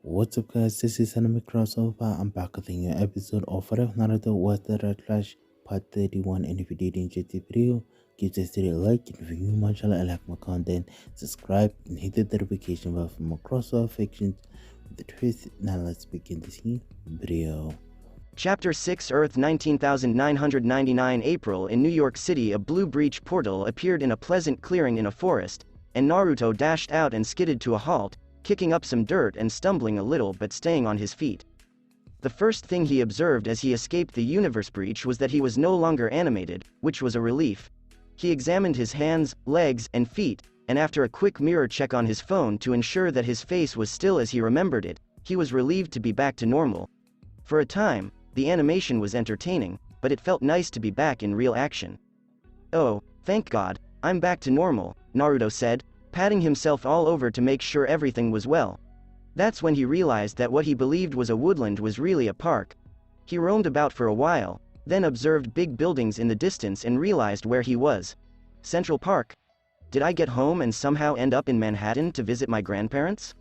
What's up guys, this is Anime Crossover. I'm back with a new episode of Naruto What the Red Flash Part 31, and if you did enjoy the video, give this video a like, and if you're new my channel and like my content, subscribe and hit the notification bell for more crossover fictions with the twist. Now let's begin this new video. Chapter 6 Earth 19,999 April in New York City. A blue breach portal appeared in a pleasant clearing in a forest, and Naruto dashed out and skidded to a halt, kicking up some dirt and stumbling a little but staying on his feet. The first thing he observed as he escaped the universe breach was that he was no longer animated, which was a relief. He examined his hands, legs, and feet, and after a quick mirror check on his phone to ensure that his face was still as he remembered it, he was relieved to be back to normal. For a time, the animation was entertaining, but it felt nice to be back in real action. "Oh, thank God, I'm back to normal," Naruto said, patting himself all over to make sure everything was well. That's when he realized that what he believed was a woodland was really a park. He roamed about for a while, then observed big buildings in the distance and realized where he was. Central Park? Did I get home and somehow end up in Manhattan to visit my grandparents?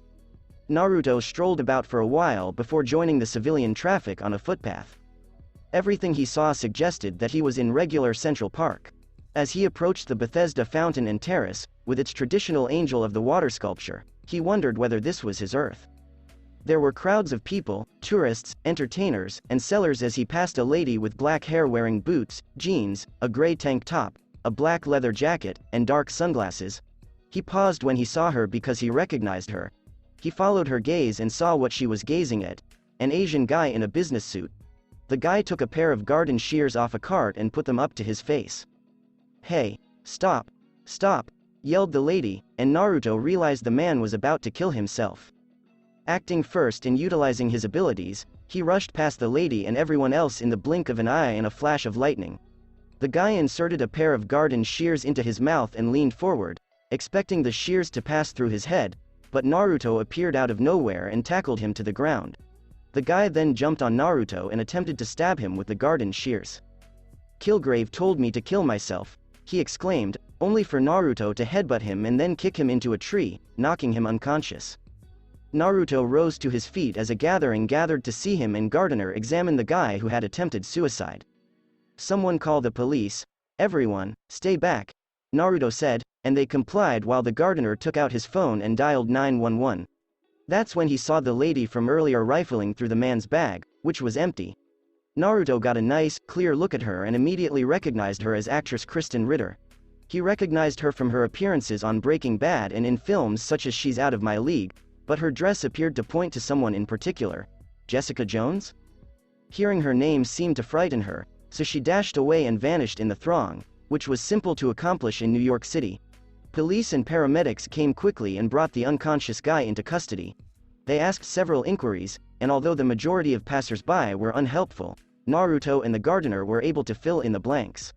Naruto strolled about for a while before joining the civilian traffic on a footpath. Everything he saw suggested that he was in regular Central Park. As he approached the Bethesda fountain and terrace, with its traditional angel of the water sculpture, he wondered whether this was his Earth. There were crowds of people, tourists, entertainers, and sellers as he passed a lady with black hair wearing boots, jeans, a gray tank top, a black leather jacket, and dark sunglasses. He paused when he saw her because he recognized her. He followed her gaze and saw what she was gazing at: an Asian guy in a business suit. The guy took a pair of garden shears off a cart and put them up to his face. "Hey, stop, stop," yelled the lady, and Naruto realized the man was about to kill himself. Acting first and utilizing his abilities, he rushed past the lady and everyone else in the blink of an eye and a flash of lightning. The guy inserted a pair of garden shears into his mouth and leaned forward, expecting the shears to pass through his head, but Naruto appeared out of nowhere and tackled him to the ground. The guy then jumped on Naruto and attempted to stab him with the garden shears. "Kilgrave told me to kill myself," he exclaimed, only for Naruto to headbutt him and then kick him into a tree, knocking him unconscious. Naruto rose to his feet as a gathering gathered to see him and Gardener examine the guy who had attempted suicide. "Someone call the police. Everyone, stay back," Naruto said, and they complied while the Gardener took out his phone and dialed 911. That's when he saw the lady from earlier rifling through the man's bag, which was empty. Naruto got a nice, clear look at her and immediately recognized her as actress Kristen Ritter. He recognized her from her appearances on Breaking Bad and in films such as She's Out of My League, but her dress appeared to point to someone in particular. Jessica Jones? Hearing her name seemed to frighten her, so she dashed away and vanished in the throng, which was simple to accomplish in New York City. Police and paramedics came quickly and brought the unconscious guy into custody. They asked several inquiries, and although the majority of passers-by were unhelpful, Naruto and the Gardener were able to fill in the blanks.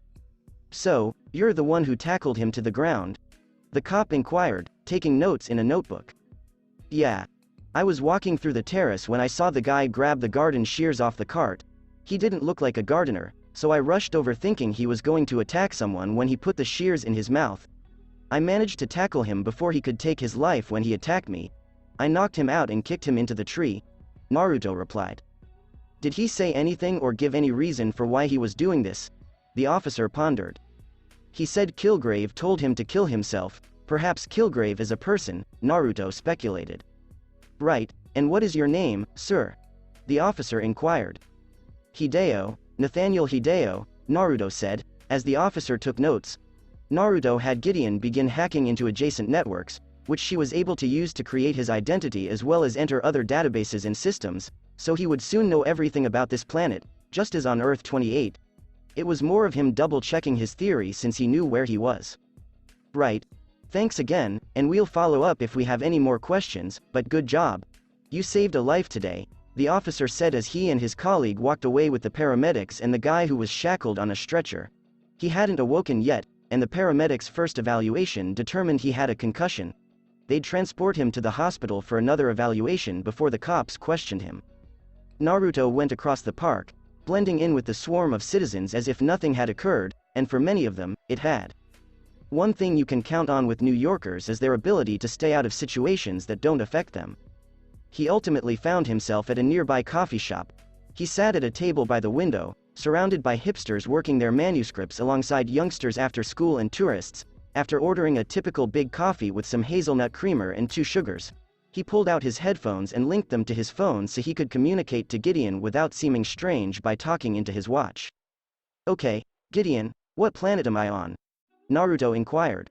"So, you're the one who tackled him to the ground?" the cop inquired, taking notes in a notebook. "Yeah. I was walking through the terrace when I saw the guy grab the garden shears off the cart. He didn't look like a gardener, so I rushed over thinking he was going to attack someone when he put the shears in his mouth. I managed to tackle him before he could take his life when he attacked me. I knocked him out and kicked him into the tree," Naruto replied. "Did he say anything or give any reason for why he was doing this?" the officer pondered. "He said Kilgrave told him to kill himself. Perhaps Kilgrave is a person," Naruto speculated. "Right, and what is your name, sir?" the officer inquired. "Hideo, Nathaniel Hideo," Naruto said, as the officer took notes. Naruto had Gideon begin hacking into adjacent networks, which she was able to use to create his identity as well as enter other databases and systems, so he would soon know everything about this planet, just as on Earth 28. It was more of him double-checking his theory since he knew where he was. "Right. Thanks again, and we'll follow up if we have any more questions, but good job. You saved a life today," the officer said as he and his colleague walked away with the paramedics and the guy who was shackled on a stretcher. He hadn't awoken yet, and the paramedics' first evaluation determined he had a concussion. They'd transport him to the hospital for another evaluation before the cops questioned him. Naruto went across the park, blending in with the swarm of citizens as if nothing had occurred, and for many of them, it had. One thing you can count on with New Yorkers is their ability to stay out of situations that don't affect them. He ultimately found himself at a nearby coffee shop. He sat at a table by the window, surrounded by hipsters working their manuscripts alongside youngsters after school and tourists. After ordering a typical big coffee with some hazelnut creamer and 2 sugars, he pulled out his headphones and linked them to his phone so he could communicate to Gideon without seeming strange by talking into his watch. "Okay, Gideon, what planet am I on?" Naruto inquired.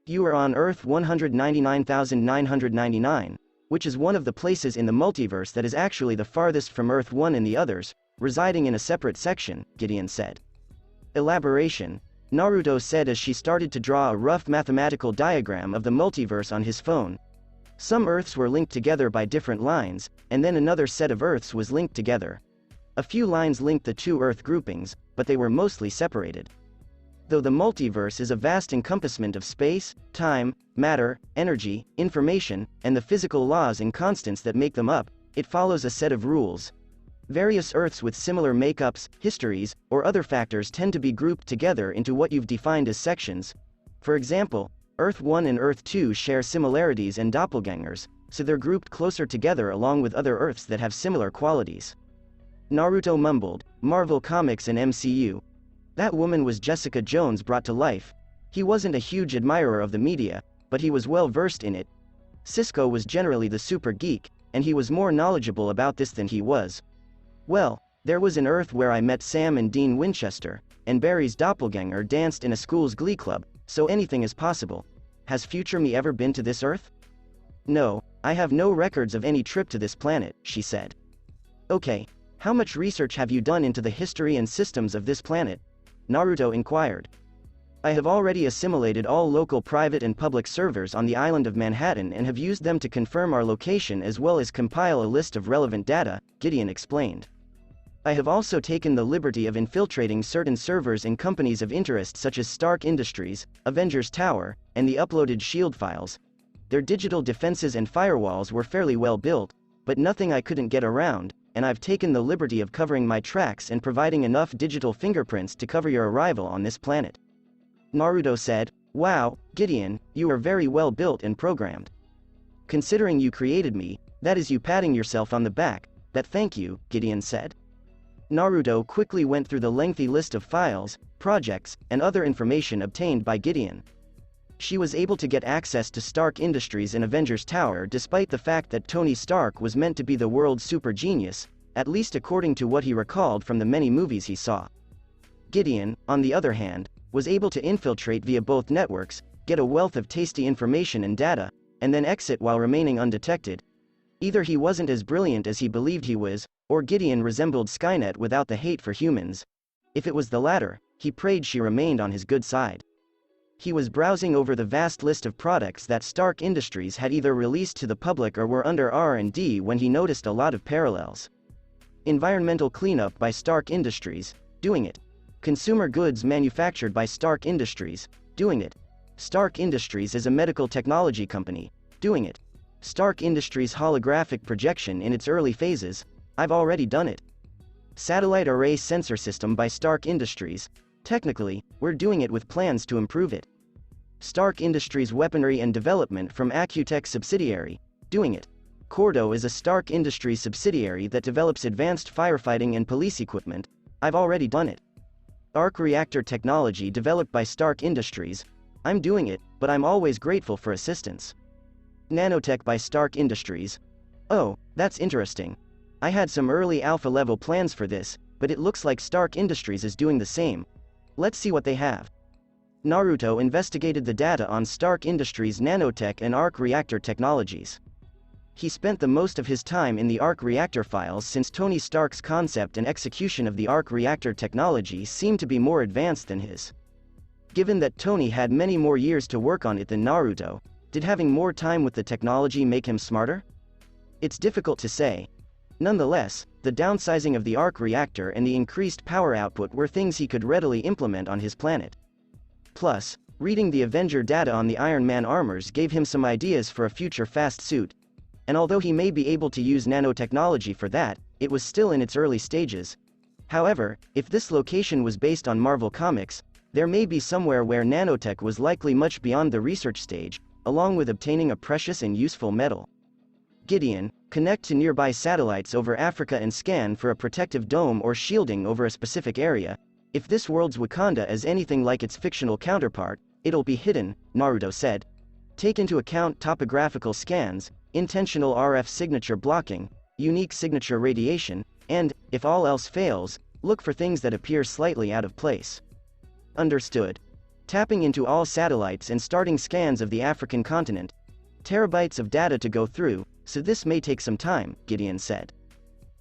"You are on Earth 199,999, which is one of the places in the multiverse that is actually the farthest from Earth 1 and the others, residing in a separate section," Gideon said. "Elaboration," Naruto said as she started to draw a rough mathematical diagram of the multiverse on his phone. Some Earths were linked together by different lines, and then another set of Earths was linked together. A few lines linked the 2 Earth groupings, but they were mostly separated. Though the multiverse is a vast encompassment of space, time, matter, energy, information, and the physical laws and constants that make them up, it follows a set of rules. Various Earths with similar makeups, histories, or other factors tend to be grouped together into what you've defined as sections. For example, Earth 1 and Earth 2 share similarities and doppelgangers, so they're grouped closer together along with other Earths that have similar qualities. Naruto mumbled, "Marvel Comics and MCU. That woman was Jessica Jones brought to life." He wasn't a huge admirer of the media, but he was well versed in it. Cisco was generally the super geek, and he was more knowledgeable about this than he was. "Well, there was an Earth where I met Sam and Dean Winchester, and Barry's doppelganger danced in a school's glee club, so anything is possible. Has future me ever been to this Earth?" "No, I have no records of any trip to this planet," she said. "Okay, how much research have you done into the history and systems of this planet?" Naruto inquired. "I have already assimilated all local private and public servers on the island of Manhattan and have used them to confirm our location as well as compile a list of relevant data," Gideon explained. "I have also taken the liberty of infiltrating certain servers in companies of interest such as Stark Industries, Avengers Tower, and the uploaded SHIELD files. Their digital defenses and firewalls were fairly well built, but nothing I couldn't get around, and I've taken the liberty of covering my tracks and providing enough digital fingerprints to cover your arrival on this planet." Naruto said, "Wow, Gideon, you are very well built and programmed. Considering you created me, that is you patting yourself on the back, that thank you," Gideon said. Naruto quickly went through the lengthy list of files, projects, and other information obtained by Gideon. She was able to get access to Stark Industries and Avengers Tower despite the fact that Tony Stark was meant to be the world's super genius, at least according to what he recalled from the many movies he saw. Gideon, on the other hand, was able to infiltrate via both networks, get a wealth of tasty information and data, and then exit while remaining undetected. Either he wasn't as brilliant as he believed he was, or Gideon resembled Skynet without the hate for humans. If it was the latter, he prayed she remained on his good side. He was browsing over the vast list of products that Stark Industries had either released to the public or were under R&D when he noticed a lot of parallels. Environmental cleanup by Stark Industries, doing it. Consumer goods manufactured by Stark Industries, doing it. Stark Industries is a medical technology company, doing it. Stark Industries holographic projection in its early phases, I've already done it. Satellite array sensor system by Stark Industries, technically, we're doing it with plans to improve it. Stark Industries weaponry and development from Accutech subsidiary, doing it. Cordo is a Stark Industries subsidiary that develops advanced firefighting and police equipment, I've already done it. Arc reactor technology developed by Stark Industries, I'm doing it, but I'm always grateful for assistance. Nanotech by Stark Industries, oh, that's interesting. I had some early alpha-level plans for this, but it looks like Stark Industries is doing the same. Let's see what they have. Naruto investigated the data on Stark Industries' nanotech and arc reactor technologies. He spent the most of his time in the arc reactor files since Tony Stark's concept and execution of the arc reactor technology seemed to be more advanced than his. Given that Tony had many more years to work on it than Naruto, did having more time with the technology make him smarter? It's difficult to say. Nonetheless, the downsizing of the arc reactor and the increased power output were things he could readily implement on his planet. Plus, reading the Avenger data on the Iron Man armors gave him some ideas for a future fast suit. And although he may be able to use nanotechnology for that, it was still in its early stages. However, if this location was based on Marvel Comics, there may be somewhere where nanotech was likely much beyond the research stage, along with obtaining a precious and useful metal. Gideon, connect to nearby satellites over Africa and scan for a protective dome or shielding over a specific area. If this world's Wakanda is anything like its fictional counterpart, it'll be hidden, Naruto said. Take into account topographical scans, intentional RF signature blocking, unique signature radiation, and, if all else fails, look for things that appear slightly out of place. Understood. Tapping into all satellites and starting scans of the African continent. Terabytes of data to go through, so this may take some time, Gideon said.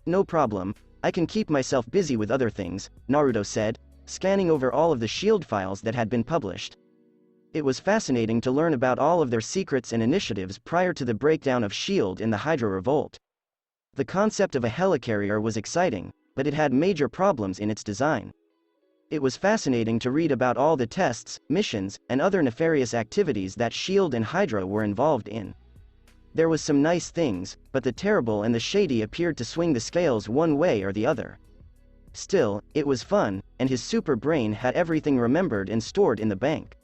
No problem, I can keep myself busy with other things, Naruto said, scanning over all of the SHIELD files that had been published. It was fascinating to learn about all of their secrets and initiatives prior to the breakdown of SHIELD in the Hydra Revolt. The concept of a helicarrier was exciting, but it had major problems in its design. It was fascinating to read about all the tests, missions, and other nefarious activities that SHIELD and Hydra were involved in. There was some nice things, but the terrible and the shady appeared to swing the scales one way or the other. Still, it was fun, and his super brain had everything remembered and stored in the bank.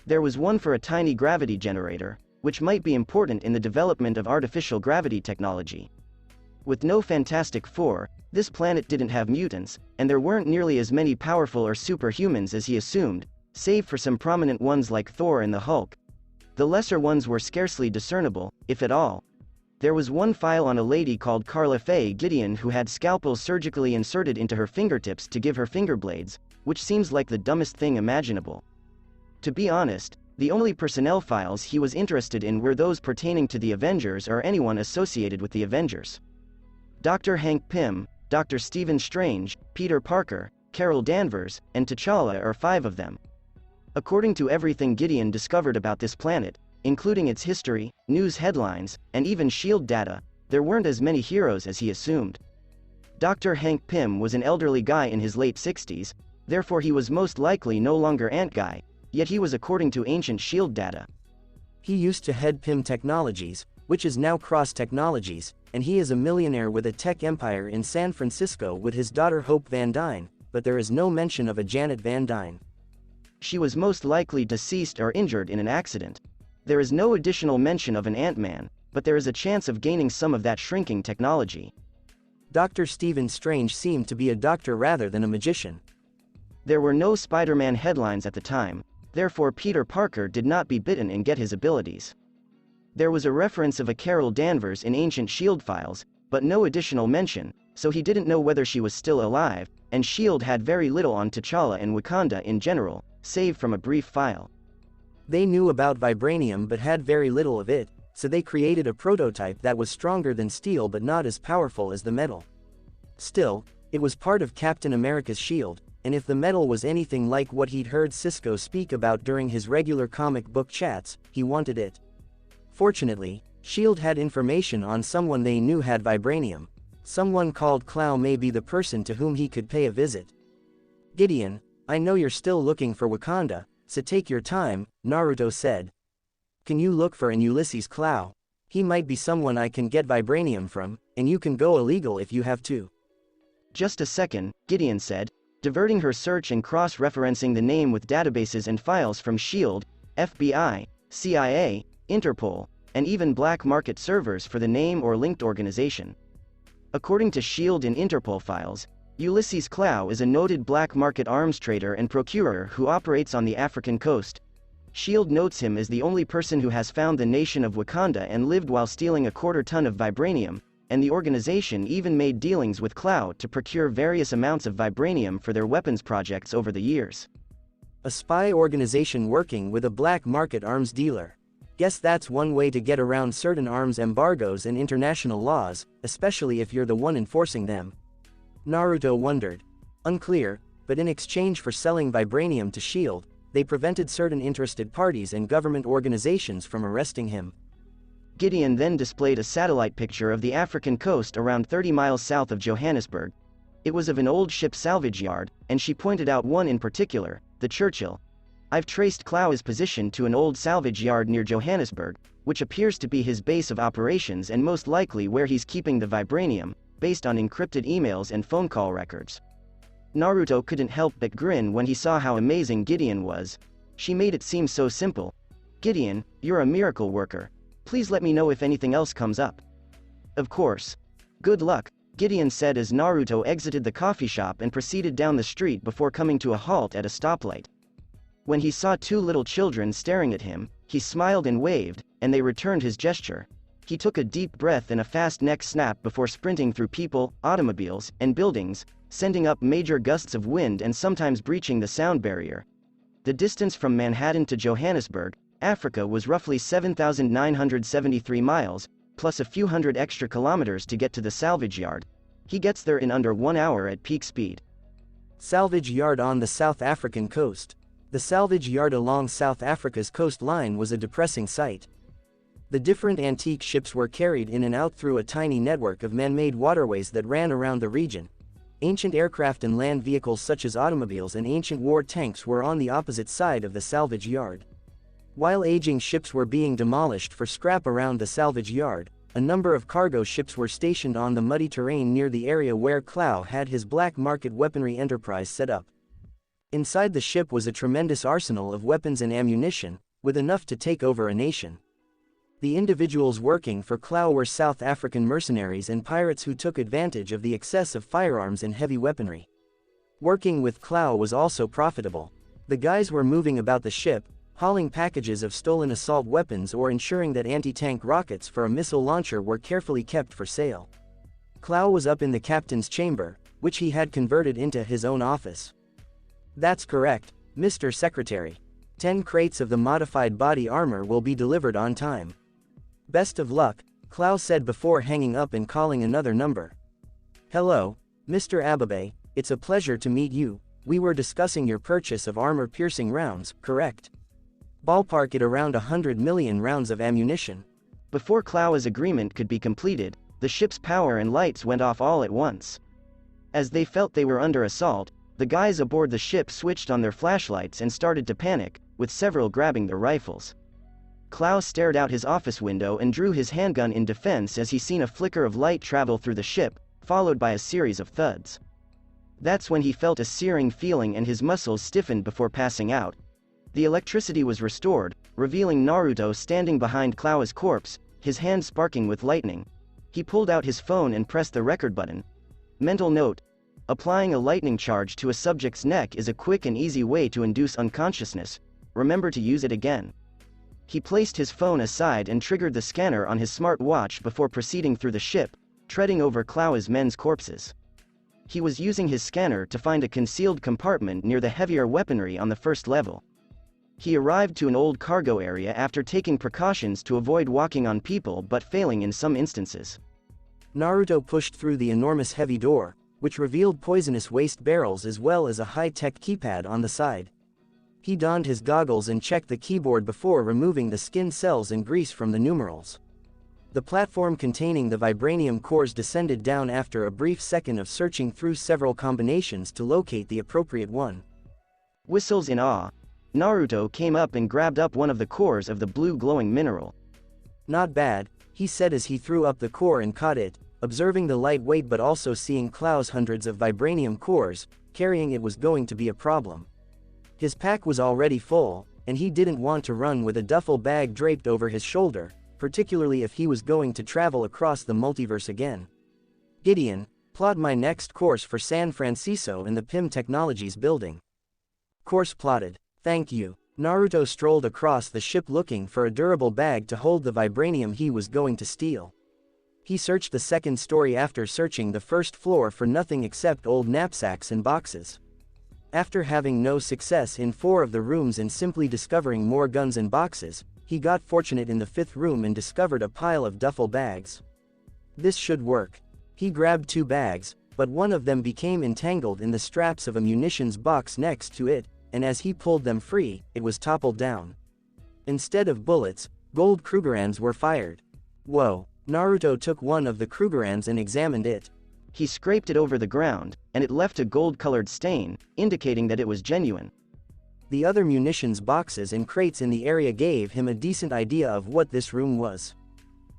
There was one for a tiny gravity generator, which might be important in the development of artificial gravity technology. With no Fantastic Four, this planet didn't have mutants, and there weren't nearly as many powerful or superhumans as he assumed, save for some prominent ones like Thor and the Hulk. The lesser ones were scarcely discernible, if at all. There was one file on a lady called Carla Faye Gideon who had scalpels surgically inserted into her fingertips to give her finger blades, which seems like the dumbest thing imaginable. To be honest, the only personnel files he was interested in were those pertaining to the Avengers or anyone associated with the Avengers. Dr. Hank Pym, Dr. Stephen Strange, Peter Parker, Carol Danvers, and T'Challa are 5 of them. According to everything Gideon discovered about this planet, including its history, news headlines, and even SHIELD data, there weren't as many heroes as he assumed. Dr. Hank Pym was an elderly guy in his late 60s, therefore he was most likely no longer Ant Guy, yet he was according to ancient SHIELD data. He used to head Pym Technologies, which is now Cross Technologies, and he is a millionaire with a tech empire in San Francisco with his daughter Hope Van Dyne, but there is no mention of a Janet Van Dyne. She was most likely deceased or injured in an accident. There is no additional mention of an Ant-Man, but there is a chance of gaining some of that shrinking technology. Dr. Stephen Strange seemed to be a doctor rather than a magician. There were no Spider-Man headlines at the time, therefore Peter Parker did not be bitten and get his abilities. There was a reference of a Carol Danvers in ancient SHIELD files, but no additional mention, so he didn't know whether she was still alive, and SHIELD had very little on T'Challa and Wakanda in general, save from a brief file. They knew about vibranium but had very little of it, so they created a prototype that was stronger than steel but not as powerful as the metal. Still, it was part of Captain America's shield, and if the metal was anything like what he'd heard Cisco speak about during his regular comic book chats, he wanted it. Fortunately, SHIELD had information on someone they knew had vibranium. Someone called Clow may be the person to whom he could pay a visit. Gideon, I know you're still looking for Wakanda, so take your time, Naruto said. Can you look for an Ulysses Clow? He might be someone I can get vibranium from, and you can go illegal if you have to. Just a second, Gideon said, diverting her search and cross-referencing the name with databases and files from SHIELD, FBI, CIA, Interpol, and even black market servers for the name or linked organization. According to SHIELD and Interpol files, Ulysses Clow is a noted black market arms trader and procurer who operates on the African coast. SHIELD notes him as the only person who has found the nation of Wakanda and lived while stealing a quarter ton of vibranium, and the organization even made dealings with Clow to procure various amounts of vibranium for their weapons projects over the years. A spy organization working with a black market arms dealer. Guess that's one way to get around certain arms embargoes and international laws, especially if you're the one enforcing them. Naruto wondered. Unclear, but in exchange for selling vibranium to SHIELD, they prevented certain interested parties and government organizations from arresting him. Gideon then displayed a satellite picture of the African coast around 30 miles south of Johannesburg. It was of an old ship salvage yard, and she pointed out one in particular, the Churchill. I've traced Clow's position to an old salvage yard near Johannesburg, which appears to be his base of operations and most likely where he's keeping the vibranium, based on encrypted emails and phone call records. Naruto couldn't help but grin when he saw how amazing Gideon was. She made it seem so simple. Gideon, you're a miracle worker. Please let me know if anything else comes up. Of course. Good luck, Gideon said as Naruto exited the coffee shop and proceeded down the street before coming to a halt at a stoplight. When he saw two little children staring at him, he smiled and waved, and they returned his gesture. He took a deep breath and a fast neck snap before sprinting through people, automobiles, and buildings, sending up major gusts of wind and sometimes breaching the sound barrier. The distance from Manhattan to Johannesburg, Africa was roughly 7,973 miles, plus a few hundred extra kilometers to get to the salvage yard. He gets there in under 1 hour at peak speed. Salvage yard on the South African coast. The salvage yard along South Africa's coastline was a depressing sight. The different antique ships were carried in and out through a tiny network of man-made waterways that ran around the region. Ancient aircraft and land vehicles such as automobiles and ancient war tanks were on the opposite side of the salvage yard. While aging ships were being demolished for scrap around the salvage yard, a number of cargo ships were stationed on the muddy terrain near the area where Clow had his black market weaponry enterprise set up. Inside the ship was a tremendous arsenal of weapons and ammunition, with enough to take over a nation. The individuals working for Clow were South African mercenaries and pirates who took advantage of the excess of firearms and heavy weaponry. Working with Clow was also profitable. The guys were moving about the ship, hauling packages of stolen assault weapons or ensuring that anti-tank rockets for a missile launcher were carefully kept for sale. Clow was up in the captain's chamber, which he had converted into his own office. "That's correct, Mr. Secretary. 10 crates of the modified body armor will be delivered on time. Best of luck," Clow said before hanging up and calling another number. "Hello, Mr. Ababe, it's a pleasure to meet you. We were discussing your purchase of armor-piercing rounds, correct? Ballpark it around 100 million rounds of ammunition." Before Clow's agreement could be completed, the ship's power and lights went off all at once. As they felt they were under assault, the guys aboard the ship switched on their flashlights and started to panic, with several grabbing their rifles. Clow stared out his office window and drew his handgun in defense as he seen a flicker of light travel through the ship, followed by a series of thuds. That's when he felt a searing feeling and his muscles stiffened before passing out. The electricity was restored, revealing Naruto standing behind Clow's corpse, his hand sparking with lightning. He pulled out his phone and pressed the record button. Mental note: applying a lightning charge to a subject's neck is a quick and easy way to induce unconsciousness. Remember to use it again. He placed his phone aside and triggered the scanner on his smart watch before proceeding through the ship, treading over Clow's men's corpses. He was using his scanner to find a concealed compartment near the heavier weaponry on the first level. He arrived to an old cargo area after taking precautions to avoid walking on people but failing in some instances. Naruto pushed through the enormous heavy door, which revealed poisonous waste barrels as well as a high-tech keypad on the side. He donned his goggles and checked the keyboard before removing the skin cells and grease from the numerals. The platform containing the vibranium cores descended down after a brief second of searching through several combinations to locate the appropriate one. Whistles in awe, Naruto came up and grabbed up one of the cores of the blue glowing mineral. "Not bad," he said as he threw up the core and caught it, observing the lightweight but also seeing Clow's hundreds of vibranium cores. Carrying it was going to be a problem. His pack was already full, and he didn't want to run with a duffel bag draped over his shoulder, particularly if he was going to travel across the multiverse again. "Gideon, plot my next course for San Francisco in the PIM Technologies building." "Course plotted, thank you." Naruto strolled across the ship looking for a durable bag to hold the vibranium he was going to steal. He searched the second story after searching the first floor for nothing except old knapsacks and boxes. After having no success in 4 of the rooms and simply discovering more guns and boxes, he got fortunate in the 5th room and discovered a pile of duffel bags. This should work. He grabbed 2 bags, but one of them became entangled in the straps of a munitions box next to it, and as he pulled them free, it was toppled down. Instead of bullets, gold Krugerrands were fired. Whoa! Naruto took one of the Krugerrands and examined it. He scraped it over the ground, and it left a gold-colored stain, indicating that it was genuine. The other munitions boxes and crates in the area gave him a decent idea of what this room was.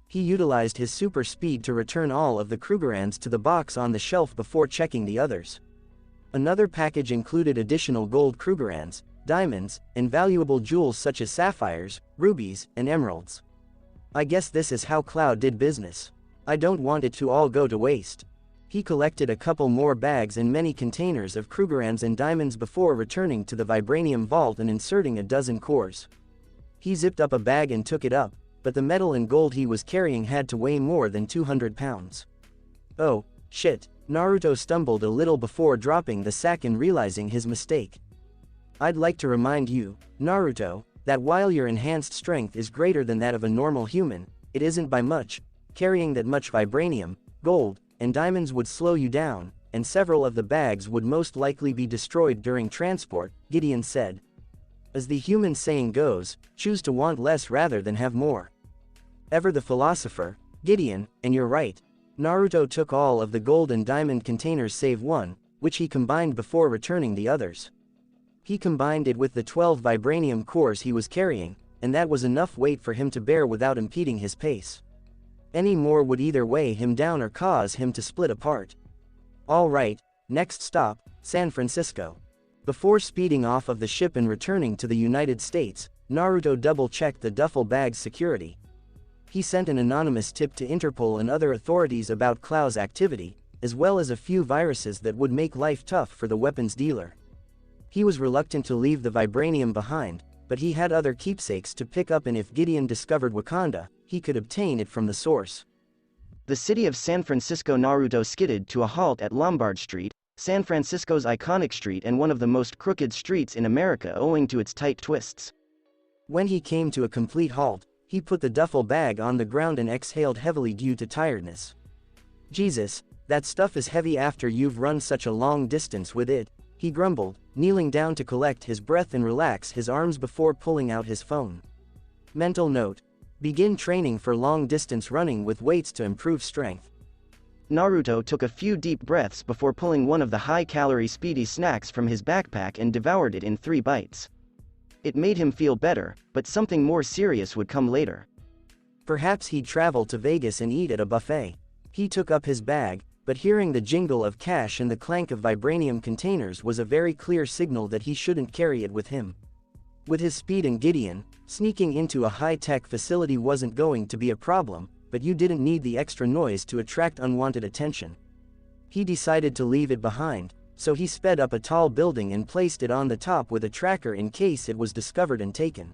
He utilized his super speed to return all of the Krugerrands to the box on the shelf before checking the others. Another package included additional gold Krugerrands, diamonds, and valuable jewels such as sapphires, rubies, and emeralds. "I guess this is how Cloud did business. I don't want it to all go to waste. He collected a couple more bags and many containers of Krugerrands and diamonds before returning to the vibranium vault and inserting a dozen cores. He zipped up a bag and took it up, but the metal and gold he was carrying had to weigh more than 200 pounds. Oh, shit, Naruto stumbled a little before dropping the sack and realizing his mistake. I'd like to remind you, Naruto, that while your enhanced strength is greater than that of a normal human, it isn't by much. Carrying that much vibranium, gold, and diamonds would slow you down, and several of the bags would most likely be destroyed during transport, Gideon said. As the human saying goes, choose to want less rather than have more. Ever the philosopher, Gideon, and you're right. Naruto took all of the gold and diamond containers save one, which he combined before returning the others. He combined it with the 12 vibranium cores he was carrying, and that was enough weight for him to bear without impeding his pace. Any more would either weigh him down or cause him to split apart. All right, next stop, San Francisco. Before speeding off of the ship and returning to the United States, Naruto double-checked the duffel bag's security. He sent an anonymous tip to Interpol and other authorities about Clow's activity, as well as a few viruses that would make life tough for the weapons dealer. He was reluctant to leave the vibranium behind, but he had other keepsakes to pick up, and if Gideon discovered Wakanda, he could obtain it from the source. The city of San Francisco. Naruto skidded to a halt at Lombard Street, San Francisco's iconic street and one of the most crooked streets in America owing to its tight twists. When he came to a complete halt, he put the duffel bag on the ground and exhaled heavily due to tiredness. Jesus, that stuff is heavy after you've run such a long distance with it, he grumbled, kneeling down to collect his breath and relax his arms before pulling out his phone. Mental note: begin training for long-distance running with weights to improve strength. Naruto took a few deep breaths before pulling one of the high-calorie speedy snacks from his backpack and devoured it in 3 bites. It made him feel better, but something more serious would come later. Perhaps he'd travel to Vegas and eat at a buffet. He took up his bag, but hearing the jingle of cash and the clank of vibranium containers was a very clear signal that he shouldn't carry it with him. With his speed and Gideon, sneaking into a high-tech facility wasn't going to be a problem, but you didn't need the extra noise to attract unwanted attention. He decided to leave it behind, so he sped up a tall building and placed it on the top with a tracker in case it was discovered and taken.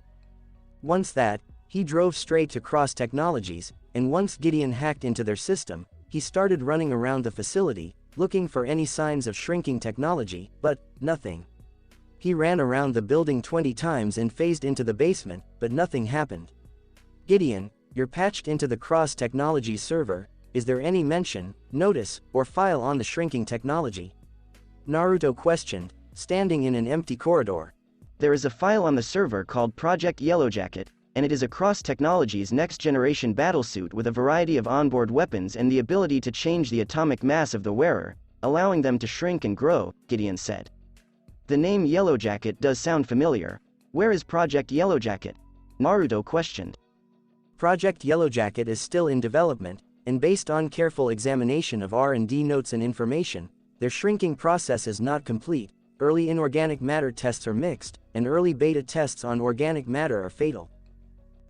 Once that, he drove straight to Cross Technologies, and once Gideon hacked into their system, he started running around the facility, looking for any signs of shrinking technology, but nothing. He ran around the building 20 times and phased into the basement, but nothing happened. Gideon, you're patched into the Cross Technologies server. Is there any mention, notice, or file on the shrinking technology? Naruto questioned, standing in an empty corridor. There is a file on the server called Project Yellowjacket, and it is a Cross Technologies next-generation battlesuit with a variety of onboard weapons and the ability to change the atomic mass of the wearer, allowing them to shrink and grow, Gideon said. The name Yellowjacket does sound familiar. Where is Project Yellowjacket? Naruto questioned. Project Yellowjacket is still in development, and based on careful examination of R&D notes and information, their shrinking process is not complete. Early inorganic matter tests are mixed, and early beta tests on organic matter are fatal.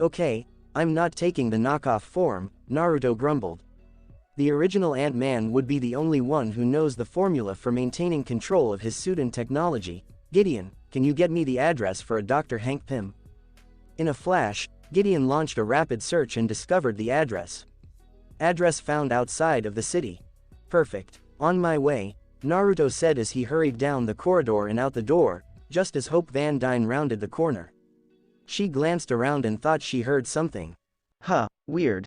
Okay, I'm not taking the knockoff form, Naruto grumbled. The original Ant-Man would be the only one who knows the formula for maintaining control of his suit and technology. Gideon, can you get me the address for a Dr. Hank Pym? In a flash, Gideon launched a rapid search and discovered the address. Address found outside of the city. Perfect. On my way, Naruto said as he hurried down the corridor and out the door, just as Hope Van Dyne rounded the corner. She glanced around and thought she heard something. Huh, weird.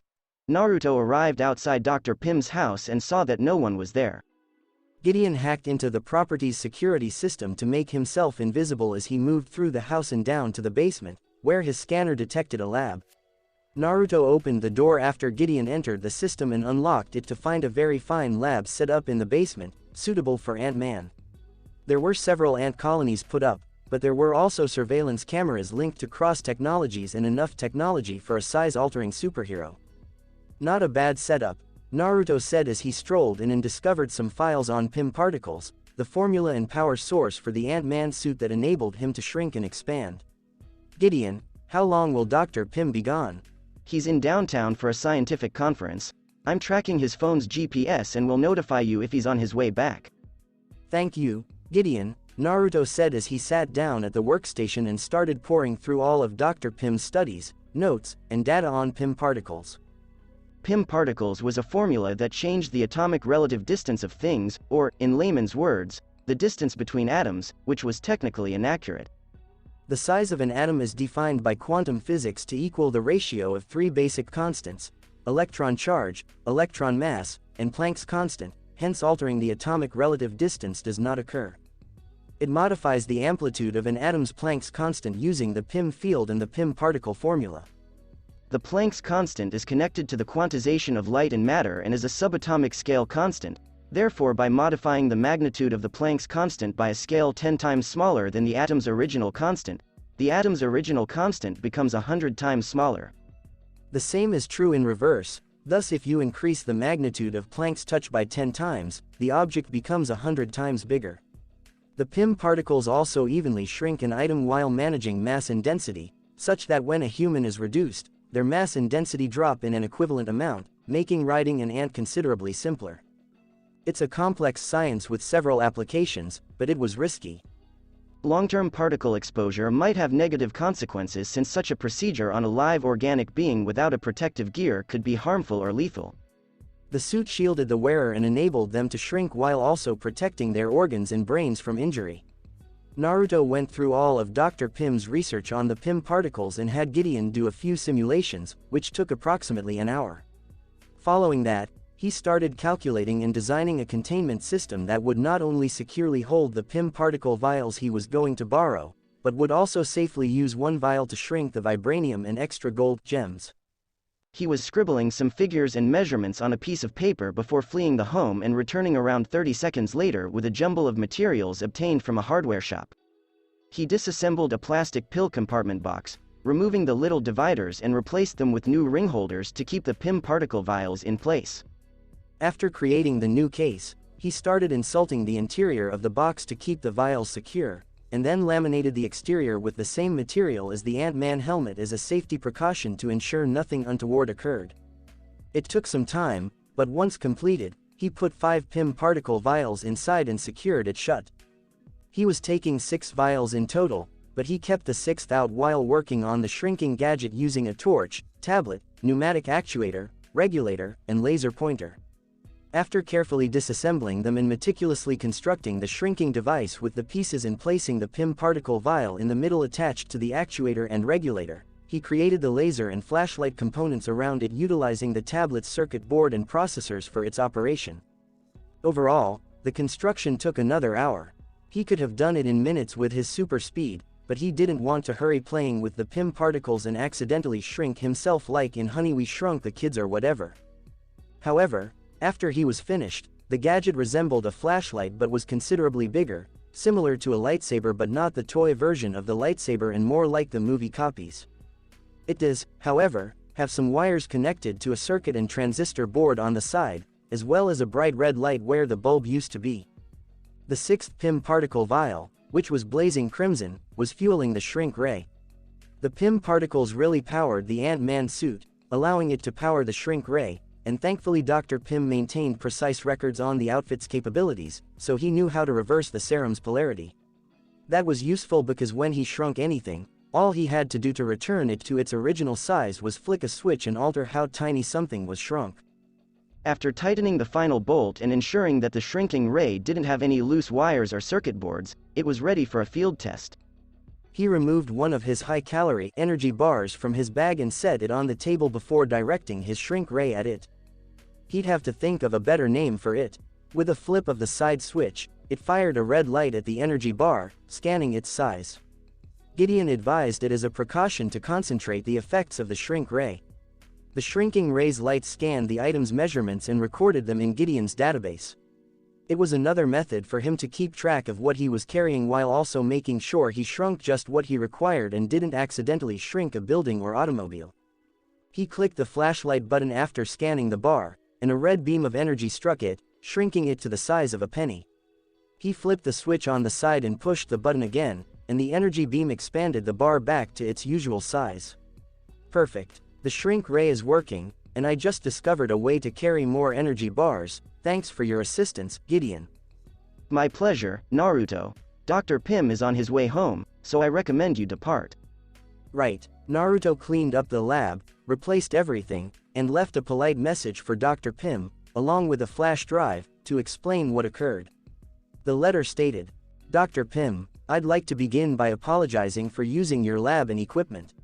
Naruto arrived outside Dr. Pym's house and saw that no one was there. Gideon hacked into the property's security system to make himself invisible as he moved through the house and down to the basement, where his scanner detected a lab. Naruto opened the door after Gideon entered the system and unlocked it to find a very fine lab set up in the basement, suitable for Ant-Man. There were several ant colonies put up, but there were also surveillance cameras linked to Cross Technologies and enough technology for a size-altering superhero. Not a bad setup, Naruto said as he strolled in and discovered some files on Pym particles, the formula and power source for the Ant-Man suit that enabled him to shrink and expand. Gideon, how long will Dr. Pym be gone? He's in downtown for a scientific conference. I'm tracking his phone's GPS and will notify you if he's on his way back. Thank you, Gideon, Naruto said as he sat down at the workstation and started poring through all of Dr. Pym's studies, notes, and data on Pym particles. Pym particles was a formula that changed the atomic relative distance of things, or, in layman's words, the distance between atoms, which was technically inaccurate. The size of an atom is defined by quantum physics to equal the ratio of three basic constants: electron charge, electron mass, and Planck's constant, hence altering the atomic relative distance does not occur. It modifies the amplitude of an atom's Planck's constant using the Pym field and the Pym particle formula. The Planck's constant is connected to the quantization of light and matter and is a subatomic scale constant. Therefore, by modifying the magnitude of the Planck's constant by a scale 10 times smaller than the atom's original constant, the atom's original constant becomes 100 times smaller. The same is true in reverse, thus if you increase the magnitude of Planck's touch by 10 times, the object becomes 100 times bigger. The Pym particles also evenly shrink an item while managing mass and density, such that when a human is reduced, their mass and density drop in an equivalent amount, making riding an ant considerably simpler. It's a complex science with several applications, but it was risky. Long-term particle exposure might have negative consequences since such a procedure on a live organic being without a protective gear could be harmful or lethal. The suit shielded the wearer and enabled them to shrink while also protecting their organs and brains from injury. Naruto went through all of Dr. Pym's research on the Pym particles and had Gideon do a few simulations, which took approximately an hour. Following that, he started calculating and designing a containment system that would not only securely hold the Pym particle vials he was going to borrow, but would also safely use one vial to shrink the vibranium and extra gold gems. He was scribbling some figures and measurements on a piece of paper before fleeing the home and returning around 30 seconds later with a jumble of materials obtained from a hardware shop. He disassembled a plastic pill compartment box, removing the little dividers and replaced them with new ring holders to keep the Pym particle vials in place. After creating the new case, he started insulting the interior of the box to keep the vials secure, and then laminated the exterior with the same material as the Ant-Man helmet as a safety precaution to ensure nothing untoward occurred. It took some time, but once completed, he put 5 Pym particle vials inside and secured it shut. He was taking 6 vials in total, but he kept the 6th out while working on the shrinking gadget using a torch, tablet, pneumatic actuator, regulator, and laser pointer. After carefully disassembling them and meticulously constructing the shrinking device with the pieces and placing the Pym particle vial in the middle attached to the actuator and regulator, he created the laser and flashlight components around it utilizing the tablet's circuit board and processors for its operation. Overall, the construction took another hour. He could have done it in minutes with his super speed, but he didn't want to hurry playing with the Pym particles and accidentally shrink himself like in Honey We Shrunk the Kids or whatever. However, after he was finished, the gadget resembled a flashlight but was considerably bigger, similar to a lightsaber but not the toy version of the lightsaber and more like the movie copies. It does, however, have some wires connected to a circuit and transistor board on the side, as well as a bright red light where the bulb used to be. The 6th Pym particle vial, which was blazing crimson, was fueling the shrink ray. The Pym particles really powered the Ant-Man suit, allowing it to power the shrink ray, and thankfully Dr. Pym maintained precise records on the outfit's capabilities, so he knew how to reverse the serum's polarity. That was useful because when he shrunk anything, all he had to do to return it to its original size was flick a switch and alter how tiny something was shrunk. After tightening the final bolt and ensuring that the shrinking ray didn't have any loose wires or circuit boards, it was ready for a field test. He removed one of his high-calorie energy bars from his bag and set it on the table before directing his shrink ray at it. He'd have to think of a better name for it. With a flip of the side switch, it fired a red light at the energy bar, scanning its size. Gideon advised it as a precaution to concentrate the effects of the shrink ray. The shrinking ray's light scanned the item's measurements and recorded them in Gideon's database. It was another method for him to keep track of what he was carrying while also making sure he shrunk just what he required and didn't accidentally shrink a building or automobile. He clicked the flashlight button after scanning the bar, and a red beam of energy struck it, shrinking it to the size of a penny. He flipped the switch on the side and pushed the button again, and the energy beam expanded the bar back to its usual size. Perfect. The shrink ray is working, and I just discovered a way to carry more energy bars. Thanks for your assistance, Gideon. My pleasure, Naruto. Dr. Pym is on his way home, so I recommend you depart. Right. Naruto cleaned up the lab, replaced everything, and left a polite message for Dr. Pym, along with a flash drive, to explain what occurred. The letter stated, Dr. Pym, I'd like to begin by apologizing for using your lab and equipment.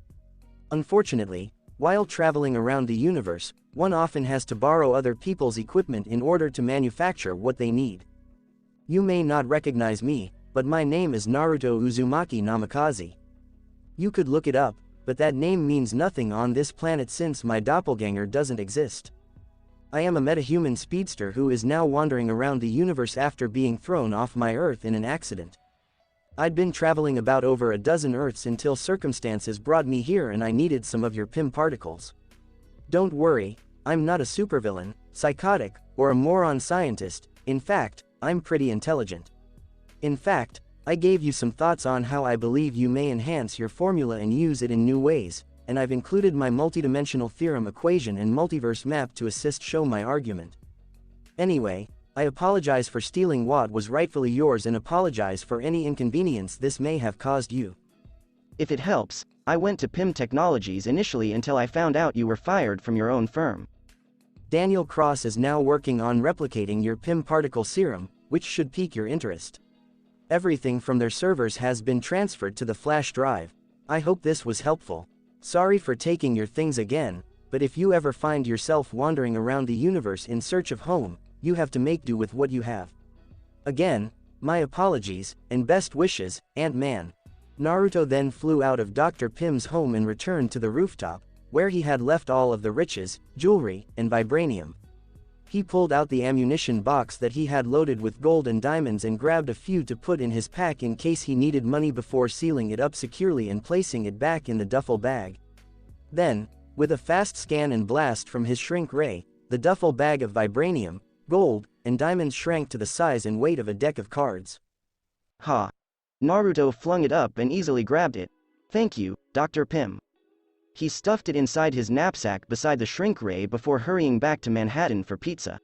Unfortunately, while traveling around the universe, one often has to borrow other people's equipment in order to manufacture what they need. You may not recognize me, but my name is Naruto Uzumaki Namikaze. You could look it up, but that name means nothing on this planet since my doppelganger doesn't exist. I am a metahuman speedster who is now wandering around the universe after being thrown off my Earth in an accident. I'd been traveling about over a dozen Earths until circumstances brought me here and I needed some of your Pym particles. Don't worry, I'm not a supervillain, psychotic, or a moron scientist. In fact, I'm pretty intelligent. In fact, I gave you some thoughts on how I believe you may enhance your formula and use it in new ways, and I've included my multidimensional theorem equation and multiverse map to assist show my argument. Anyway, I apologize for stealing what was rightfully yours and apologize for any inconvenience this may have caused you. If it helps, I went to Pym Technologies initially until I found out you were fired from your own firm. Daniel Cross is now working on replicating your Pym particle serum, which should pique your interest. Everything from their servers has been transferred to the flash drive. I hope this was helpful. Sorry for taking your things again, but if you ever find yourself wandering around the universe in search of home, you have to make do with what you have. Again, my apologies, and best wishes, Ant-Man. Naruto then flew out of Dr. Pym's home and returned to the rooftop, where he had left all of the riches, jewelry, and vibranium. He pulled out the ammunition box that he had loaded with gold and diamonds and grabbed a few to put in his pack in case he needed money before sealing it up securely and placing it back in the duffel bag. Then, with a fast scan and blast from his shrink ray, the duffel bag of vibranium, gold, and diamonds shrank to the size and weight of a deck of cards. Ha! Naruto flung it up and easily grabbed it. Thank you, Dr. Pym. He stuffed it inside his knapsack beside the shrink ray before hurrying back to Manhattan for pizza.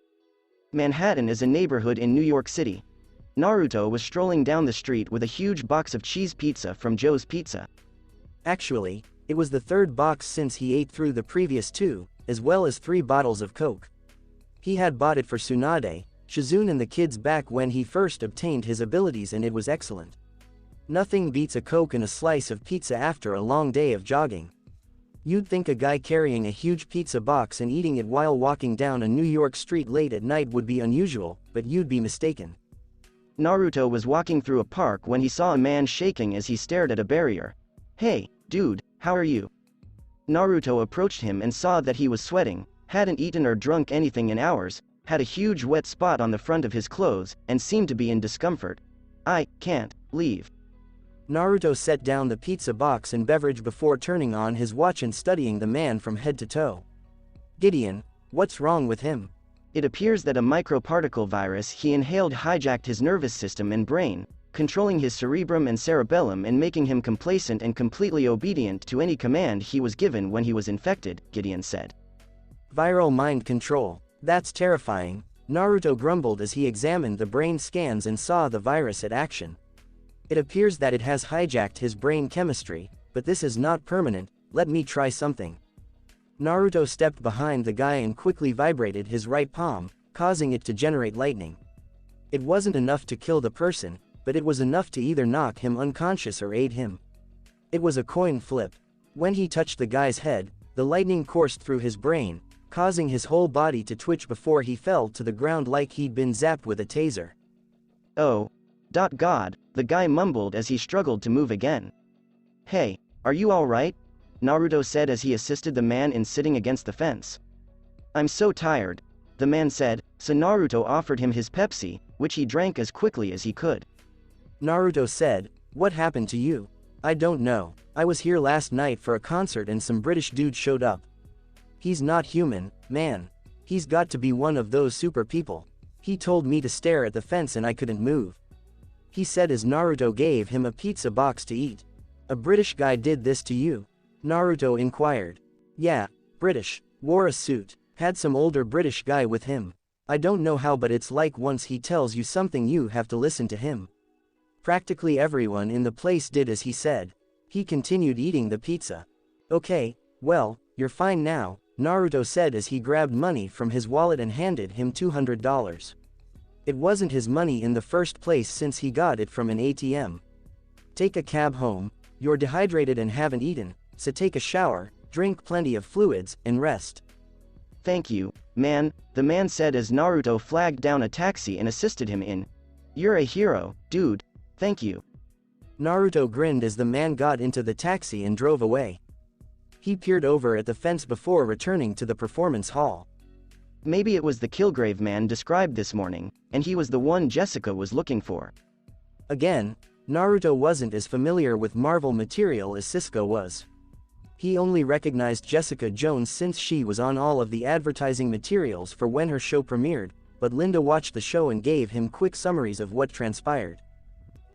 Manhattan is a neighborhood in New York City. Naruto was strolling down the street with a huge box of cheese pizza from Joe's Pizza. Actually, it was the third box since he ate through the previous two, as well as 3 bottles of Coke. He had bought it for Tsunade, Shizune and the kids back when he first obtained his abilities and it was excellent. Nothing beats a Coke and a slice of pizza after a long day of jogging. You'd think a guy carrying a huge pizza box and eating it while walking down a New York street late at night would be unusual, but you'd be mistaken. Naruto was walking through a park when he saw a man shaking as he stared at a barrier. Hey, dude, how are you? Naruto approached him and saw that he was sweating, hadn't eaten or drunk anything in hours, had a huge wet spot on the front of his clothes, and seemed to be in discomfort. I can't leave. Naruto set down the pizza box and beverage before turning on his watch and studying the man from head to toe. Gideon, what's wrong with him? It appears that a microparticle virus he inhaled hijacked his nervous system and brain, controlling his cerebrum and cerebellum and making him complacent and completely obedient to any command he was given when he was infected, Gideon said. Viral mind control. That's terrifying, Naruto grumbled as he examined the brain scans and saw the virus at action. It appears that it has hijacked his brain chemistry, but this is not permanent. Let me try something. Naruto stepped behind the guy and quickly vibrated his right palm, causing it to generate lightning. It wasn't enough to kill the person, but it was enough to either knock him unconscious or aid him. It was a coin flip. When he touched the guy's head, the lightning coursed through his brain, causing his whole body to twitch before he fell to the ground like he'd been zapped with a taser. Oh. God, the guy mumbled as he struggled to move again. Hey, are you alright? Naruto said as he assisted the man in sitting against the fence. I'm so tired, the man said, so Naruto offered him his Pepsi, which he drank as quickly as he could. Naruto said, what happened to you? I don't know, I was here last night for a concert and some British dude showed up. He's not human, man. He's got to be one of those super people. He told me to stare at the fence and I couldn't move. He said as Naruto gave him a pizza box to eat. A British guy did this to you? Naruto inquired. Yeah, British, wore a suit. Had some older British guy with him. I don't know how, but it's like once he tells you something you have to listen to him. Practically everyone in the place did as he said. He continued eating the pizza. Okay, well, you're fine now, Naruto said as he grabbed money from his wallet and handed him $200. It wasn't his money in the first place since he got it from an ATM. Take a cab home, you're dehydrated and haven't eaten, so take a shower, drink plenty of fluids, and rest. Thank you, man, the man said as Naruto flagged down a taxi and assisted him in. You're a hero, dude, thank you. Naruto grinned as the man got into the taxi and drove away. He peered over at the fence before returning to the performance hall. Maybe it was the Kilgrave man described this morning, and he was the one Jessica was looking for. Again, Naruto wasn't as familiar with Marvel material as Cisco was. He only recognized Jessica Jones since she was on all of the advertising materials for when her show premiered, but Linda watched the show and gave him quick summaries of what transpired.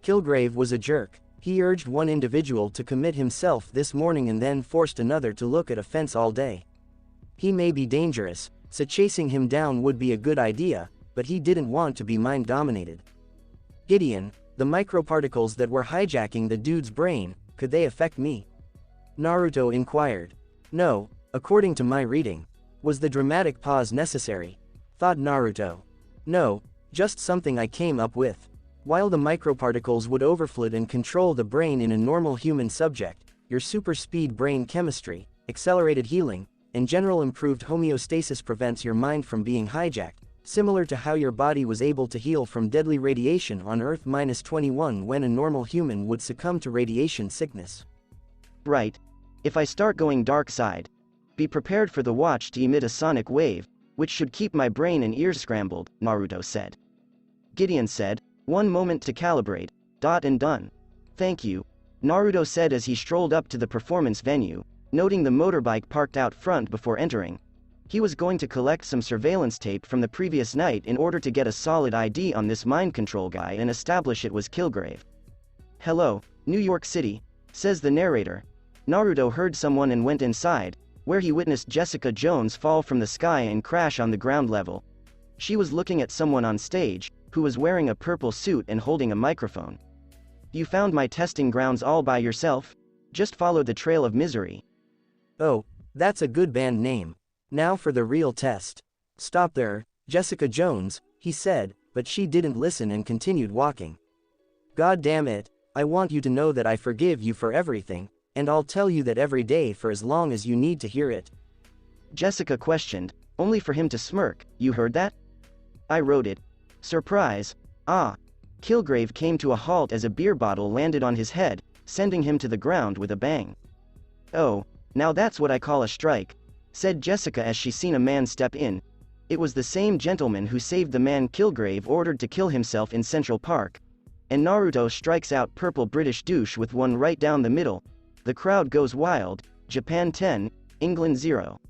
Kilgrave was a jerk. He urged one individual to commit himself this morning and then forced another to look at a fence all day. He may be dangerous, so chasing him down would be a good idea, but he didn't want to be mind-dominated. Gideon, the microparticles that were hijacking the dude's brain, could they affect me? Naruto inquired. No, according to my reading. Was the dramatic pause necessary? Thought Naruto. No, just something I came up with. While the microparticles would overflow and control the brain in a normal human subject, your super speed brain chemistry, accelerated healing, and general improved homeostasis prevents your mind from being hijacked, similar to how your body was able to heal from deadly radiation on Earth-21 when a normal human would succumb to radiation sickness. Right. If I start going dark side, be prepared for the watch to emit a sonic wave, which should keep my brain and ears scrambled, Naruto said. Gideon said, one moment to calibrate, and done. Thank you, Naruto said as he strolled up to the performance venue, noting the motorbike parked out front before entering. He was going to collect some surveillance tape from the previous night in order to get a solid ID on this mind control guy and establish it was Kilgrave. Hello, New York City, says the narrator. Naruto heard someone and went inside, where he witnessed Jessica Jones fall from the sky and crash on the ground level. She was looking at someone on stage, who was wearing a purple suit and holding a microphone. You found my testing grounds all by yourself? Just follow the trail of misery. Oh, that's a good band name. Now for the real test. Stop there, Jessica Jones, he said, but she didn't listen and continued walking. God damn it, I want you to know that I forgive you for everything, and I'll tell you that every day for as long as you need to hear it. Jessica questioned, only for him to smirk. You heard that? I wrote it. Surprise. Ah. Kilgrave came to a halt as a beer bottle landed on his head, sending him to the ground with a bang. Oh, now that's what I call a strike, said Jessica as she seen a man step in. It was the same gentleman who saved the man Kilgrave ordered to kill himself in Central Park. And Naruto strikes out purple British douche with one right down the middle. The crowd goes wild. Japan 10, England 0.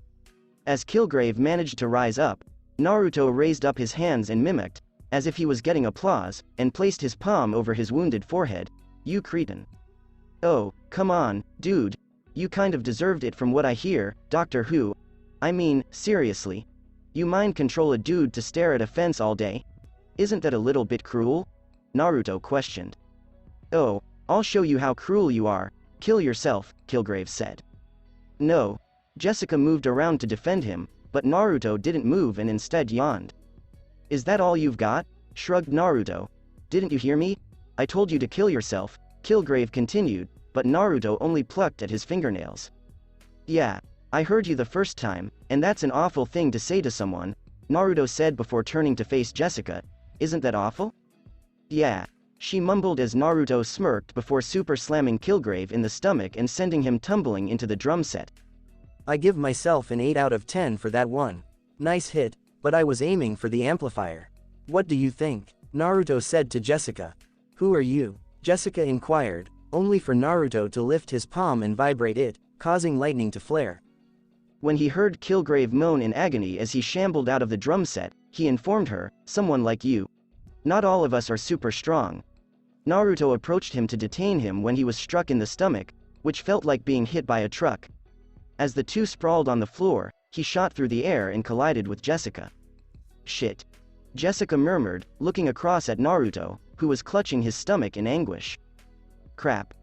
As Kilgrave managed to rise up, Naruto raised up his hands and mimicked, as if he was getting applause, and placed his palm over his wounded forehead. You cretin. Oh, come on, dude. You kind of deserved it from what I hear, Doctor Who. I mean, seriously. You mind control a dude to stare at a fence all day? Isn't that a little bit cruel? Naruto questioned. Oh, I'll show you how cruel you are. Kill yourself, Kilgrave said. No. Jessica moved around to defend him, but Naruto didn't move and instead yawned. Is that all you've got? Shrugged Naruto. Didn't you hear me? I told you to kill yourself, Kilgrave continued, but Naruto only plucked at his fingernails. Yeah, I heard you the first time, and that's an awful thing to say to someone, Naruto said before turning to face Jessica. Isn't that awful? Yeah. She mumbled as Naruto smirked before super slamming Kilgrave in the stomach and sending him tumbling into the drum set. I give myself an 8 out of 10 for that one. Nice hit, but I was aiming for the amplifier. What do you think? Naruto said to Jessica. Who are you? Jessica inquired, only for Naruto to lift his palm and vibrate it, causing lightning to flare. When he heard Kilgrave moan in agony as he shambled out of the drum set, he informed her, someone like you. Not all of us are super strong. Naruto approached him to detain him when he was struck in the stomach, which felt like being hit by a truck. As the two sprawled on the floor, he shot through the air and collided with Jessica. Shit. Jessica murmured, looking across at Naruto, who was clutching his stomach in anguish. Crap.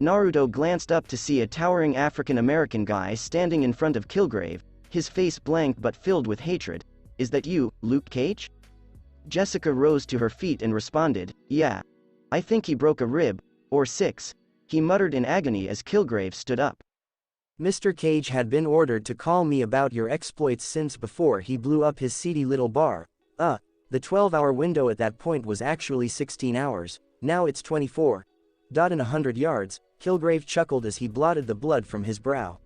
Naruto glanced up to see a towering African-American guy standing in front of Kilgrave, his face blank but filled with hatred. Is that you, Luke Cage? Jessica rose to her feet and responded, yeah. I think he broke a rib, or 6, he muttered in agony as Kilgrave stood up. Mr. Cage had been ordered to call me about your exploits since before he blew up his seedy little bar. The 12-hour window at that point was actually 16 hours, now it's 24. In 100 yards, Kilgrave chuckled as he blotted the blood from his brow.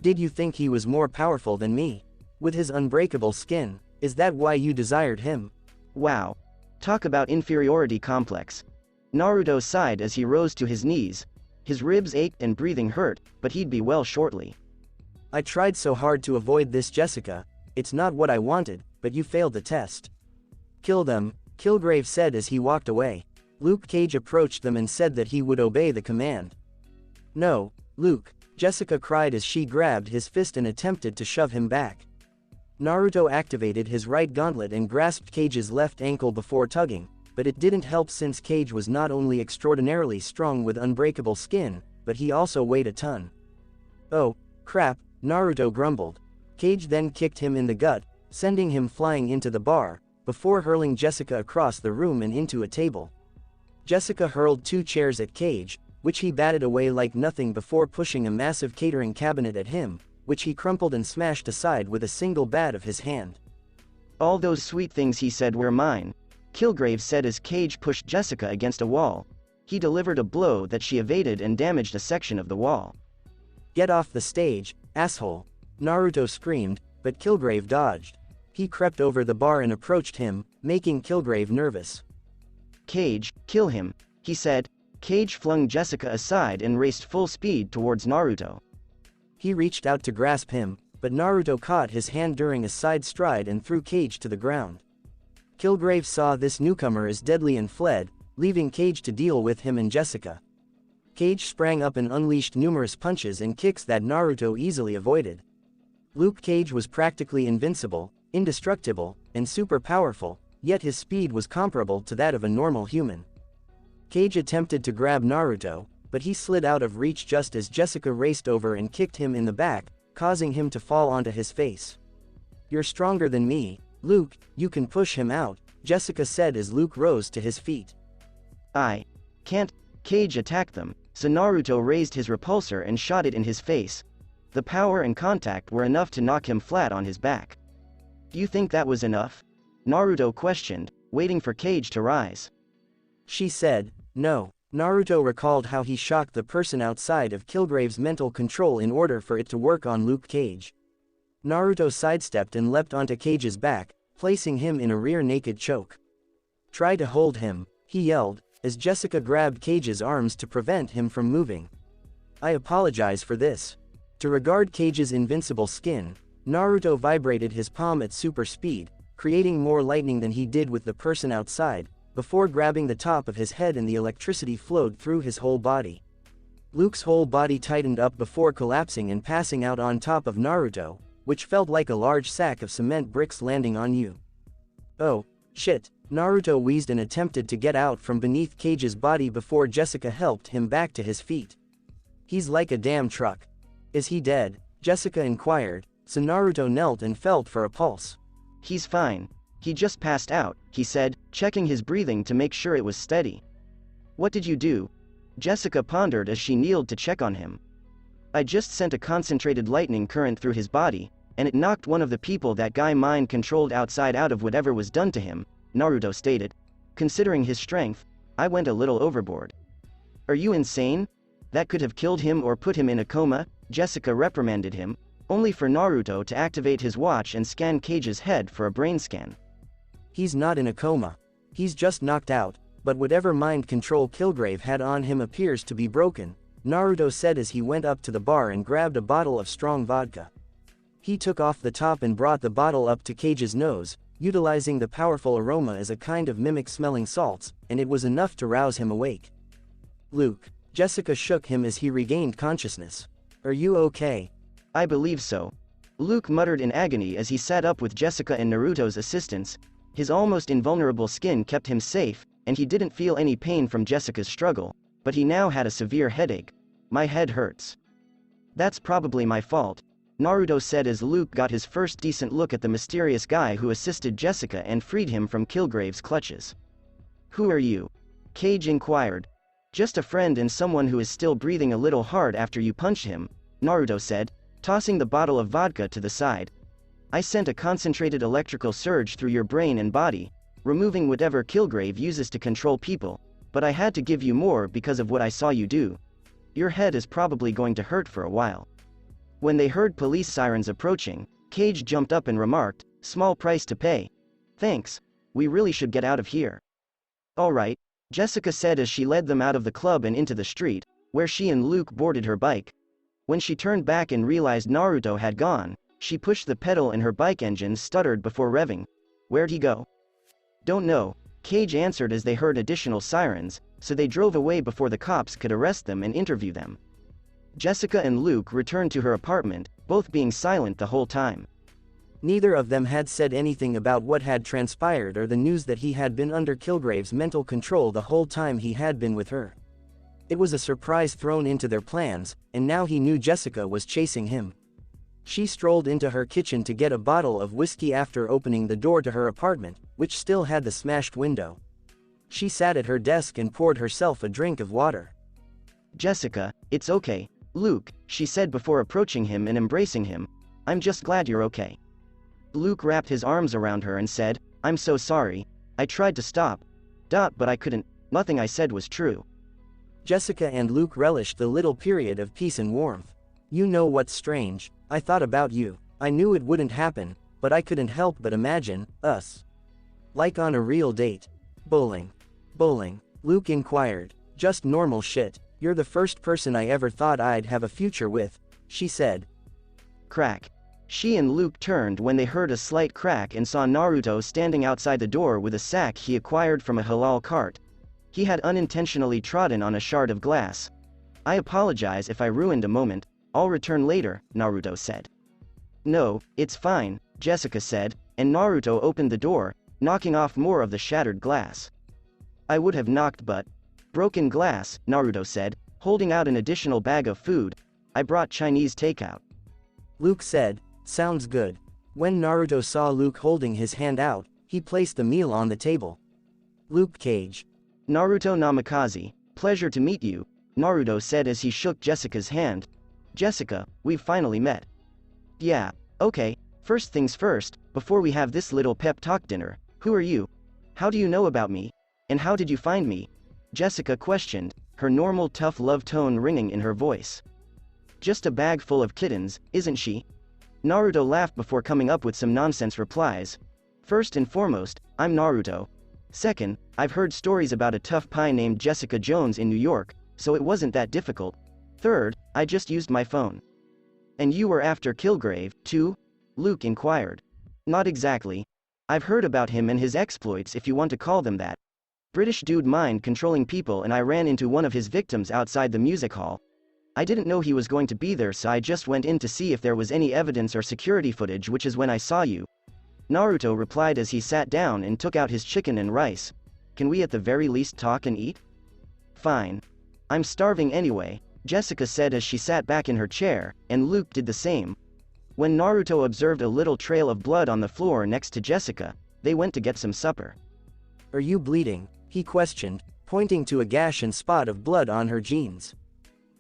Did you think he was more powerful than me? With his unbreakable skin, is that why you desired him? Wow. Talk about inferiority complex. Naruto sighed as he rose to his knees. His ribs ached and breathing hurt, but he'd be well shortly. I tried so hard to avoid this, Jessica. It's not what I wanted, but you failed the test. Kill them, Kilgrave said as he walked away. Luke Cage approached them and said that he would obey the command. No, Luke, Jessica cried as she grabbed his fist and attempted to shove him back. Naruto activated his right gauntlet and grasped Cage's left ankle before tugging, but it didn't help since Cage was not only extraordinarily strong with unbreakable skin, but he also weighed a ton. Oh, crap, Naruto grumbled. Cage then kicked him in the gut, sending him flying into the bar, before hurling Jessica across the room and into a table. Jessica hurled 2 chairs at Cage, which he batted away like nothing before pushing a massive catering cabinet at him, which he crumpled and smashed aside with a single bat of his hand. All those sweet things he said were mine, Kilgrave said as Cage pushed Jessica against a wall. He delivered a blow that she evaded and damaged a section of the wall. Get off the stage, asshole, Naruto screamed, but Kilgrave dodged. He crept over the bar and approached him, making Kilgrave nervous. Cage, kill him, he said. Cage flung Jessica aside and raced full speed towards Naruto. He reached out to grasp him, but Naruto caught his hand during a side stride and threw Cage to the ground. Kilgrave saw this newcomer as deadly and fled, leaving Cage to deal with him and Jessica. Cage sprang up and unleashed numerous punches and kicks that Naruto easily avoided. Luke Cage was practically invincible, indestructible, and super powerful, yet his speed was comparable to that of a normal human. Cage attempted to grab Naruto, but he slid out of reach just as Jessica raced over and kicked him in the back, causing him to fall onto his face. You're stronger than me, Luke, you can push him out, Jessica said as Luke rose to his feet. I can't. Cage attacked them, so Naruto raised his repulsor and shot it in his face. The power and contact were enough to knock him flat on his back. Do you think that was enough? Naruto questioned, waiting for Cage to rise. She said, no. Naruto recalled how he shocked the person outside of Kilgrave's mental control in order for it to work on Luke Cage. Naruto sidestepped and leapt onto Cage's back, placing him in a rear naked choke. Try to hold him, he yelled, as Jessica grabbed Cage's arms to prevent him from moving. I apologize for this. To regard Cage's invincible skin, Naruto vibrated his palm at super speed, creating more lightning than he did with the person outside, before grabbing the top of his head and the electricity flowed through his whole body. Luke's whole body tightened up before collapsing and passing out on top of Naruto, which felt like a large sack of cement bricks landing on you. Oh, shit, Naruto wheezed and attempted to get out from beneath Cage's body before Jessica helped him back to his feet. He's like a damn truck. Is he dead? Jessica inquired, so Naruto knelt and felt for a pulse. He's fine. He just passed out, he said, checking his breathing to make sure it was steady. What did you do? Jessica pondered as she kneeled to check on him. I just sent a concentrated lightning current through his body, and it knocked one of the people that guy mind-controlled outside out of whatever was done to him, Naruto stated. Considering his strength, I went a little overboard. Are you insane? That could have killed him or put him in a coma, Jessica reprimanded him, only for Naruto to activate his watch and scan Cage's head for a brain scan. He's not in a coma. He's just knocked out, but whatever mind control Kilgrave had on him appears to be broken, Naruto said as he went up to the bar and grabbed a bottle of strong vodka. He took off the top and brought the bottle up to Cage's nose, utilizing the powerful aroma as a kind of mimic smelling salts, and it was enough to rouse him awake. Luke, Jessica shook him as he regained consciousness. Are you okay? I believe so. Luke muttered in agony as he sat up with Jessica and Naruto's assistance. His almost invulnerable skin kept him safe, and he didn't feel any pain from Jessica's struggle, but he now had a severe headache. My head hurts. That's probably my fault, Naruto said as Luke got his first decent look at the mysterious guy who assisted Jessica and freed him from Kilgrave's clutches. Who are you? Cage inquired. Just a friend and someone who is still breathing a little hard after you punched him, Naruto said, tossing the bottle of vodka to the side. I sent a concentrated electrical surge through your brain and body, removing whatever Kilgrave uses to control people, but I had to give you more because of what I saw you do. Your head is probably going to hurt for a while. When they heard police sirens approaching, Cage jumped up and remarked, small price to pay. Thanks, we really should get out of here. Alright, Jessica said as she led them out of the club and into the street, where she and Luke boarded her bike. When she turned back and realized Naruto had gone, she pushed the pedal and her bike engine stuttered before revving. Where'd he go? Don't know, Cage answered as they heard additional sirens, so they drove away before the cops could arrest them and interview them. Jessica and Luke returned to her apartment, both being silent the whole time. Neither of them had said anything about what had transpired or the news that he had been under Kilgrave's mental control the whole time he had been with her. It was a surprise thrown into their plans, and now he knew Jessica was chasing him. She strolled into her kitchen to get a bottle of whiskey after opening the door to her apartment, which still had the smashed window. She sat at her desk and poured herself a drink of water. Jessica, it's okay, Luke, she said before approaching him and embracing him. I'm just glad you're okay. Luke wrapped his arms around her and said, I'm so sorry, I tried to stop. But I couldn't, nothing I said was true. Jessica and Luke relished the little period of peace and warmth. You know what's strange, I thought about you, I knew it wouldn't happen, but I couldn't help but imagine, us. Like on a real date. Bowling. Bowling, Luke inquired. Just normal shit, you're the first person I ever thought I'd have a future with, she said. Crack. She and Luke turned when they heard a slight crack and saw Naruto standing outside the door with a sack he acquired from a halal cart. He had unintentionally trodden on a shard of glass. I apologize if I ruined a moment, I'll return later, Naruto said. No, it's fine, Jessica said, and Naruto opened the door, knocking off more of the shattered glass. I would have knocked but broken glass, Naruto said, holding out an additional bag of food. I brought Chinese takeout. Luke said, sounds good. When Naruto saw Luke holding his hand out, he placed the meal on the table. Luke Cage. Naruto Namikaze, pleasure to meet you, Naruto said as he shook Jessica's hand. Jessica, we've finally met. Yeah, okay, first things first, before we have this little pep talk dinner, who are you? How do you know about me? And how did you find me? Jessica questioned, her normal tough love tone ringing in her voice. Just a bag full of kittens, isn't she? Naruto laughed before coming up with some nonsense replies. First and foremost, I'm Naruto. Second, I've heard stories about a tough pie named Jessica Jones in New York, so it wasn't that difficult. Third, I just used my phone. And you were after Kilgrave, too? Luke inquired. Not exactly. I've heard about him and his exploits, if you want to call them that. British dude mind controlling people, and I ran into one of his victims outside the music hall. I didn't know he was going to be there, so I just went in to see if there was any evidence or security footage, which is when I saw you. Naruto replied as he sat down and took out his chicken and rice. Can we at the very least talk and eat? Fine. I'm starving anyway, Jessica said as she sat back in her chair, and Luke did the same. When Naruto observed a little trail of blood on the floor next to Jessica, they went to get some supper. Are you bleeding? He questioned, pointing to a gash and spot of blood on her jeans.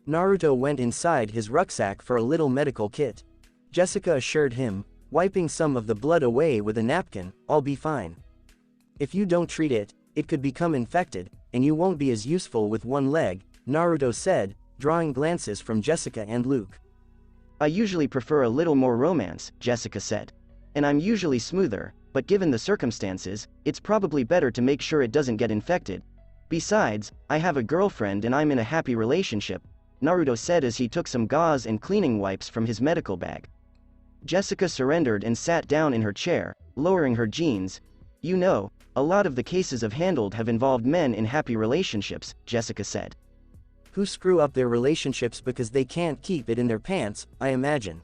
Naruto went inside his rucksack for a little medical kit. Jessica assured him, wiping some of the blood away with a napkin, I'll be fine. If you don't treat it, it could become infected, and you won't be as useful with one leg, Naruto said, drawing glances from Jessica and Luke. I usually prefer a little more romance, Jessica said. And I'm usually smoother, but given the circumstances, it's probably better to make sure it doesn't get infected. Besides, I have a girlfriend and I'm in a happy relationship, Naruto said as he took some gauze and cleaning wipes from his medical bag. Jessica surrendered and sat down in her chair, lowering her jeans. You know, a lot of the cases I've handled have involved men in happy relationships, Jessica said. Who Who screw up their relationships because they can't keep it in their pants, I imagine.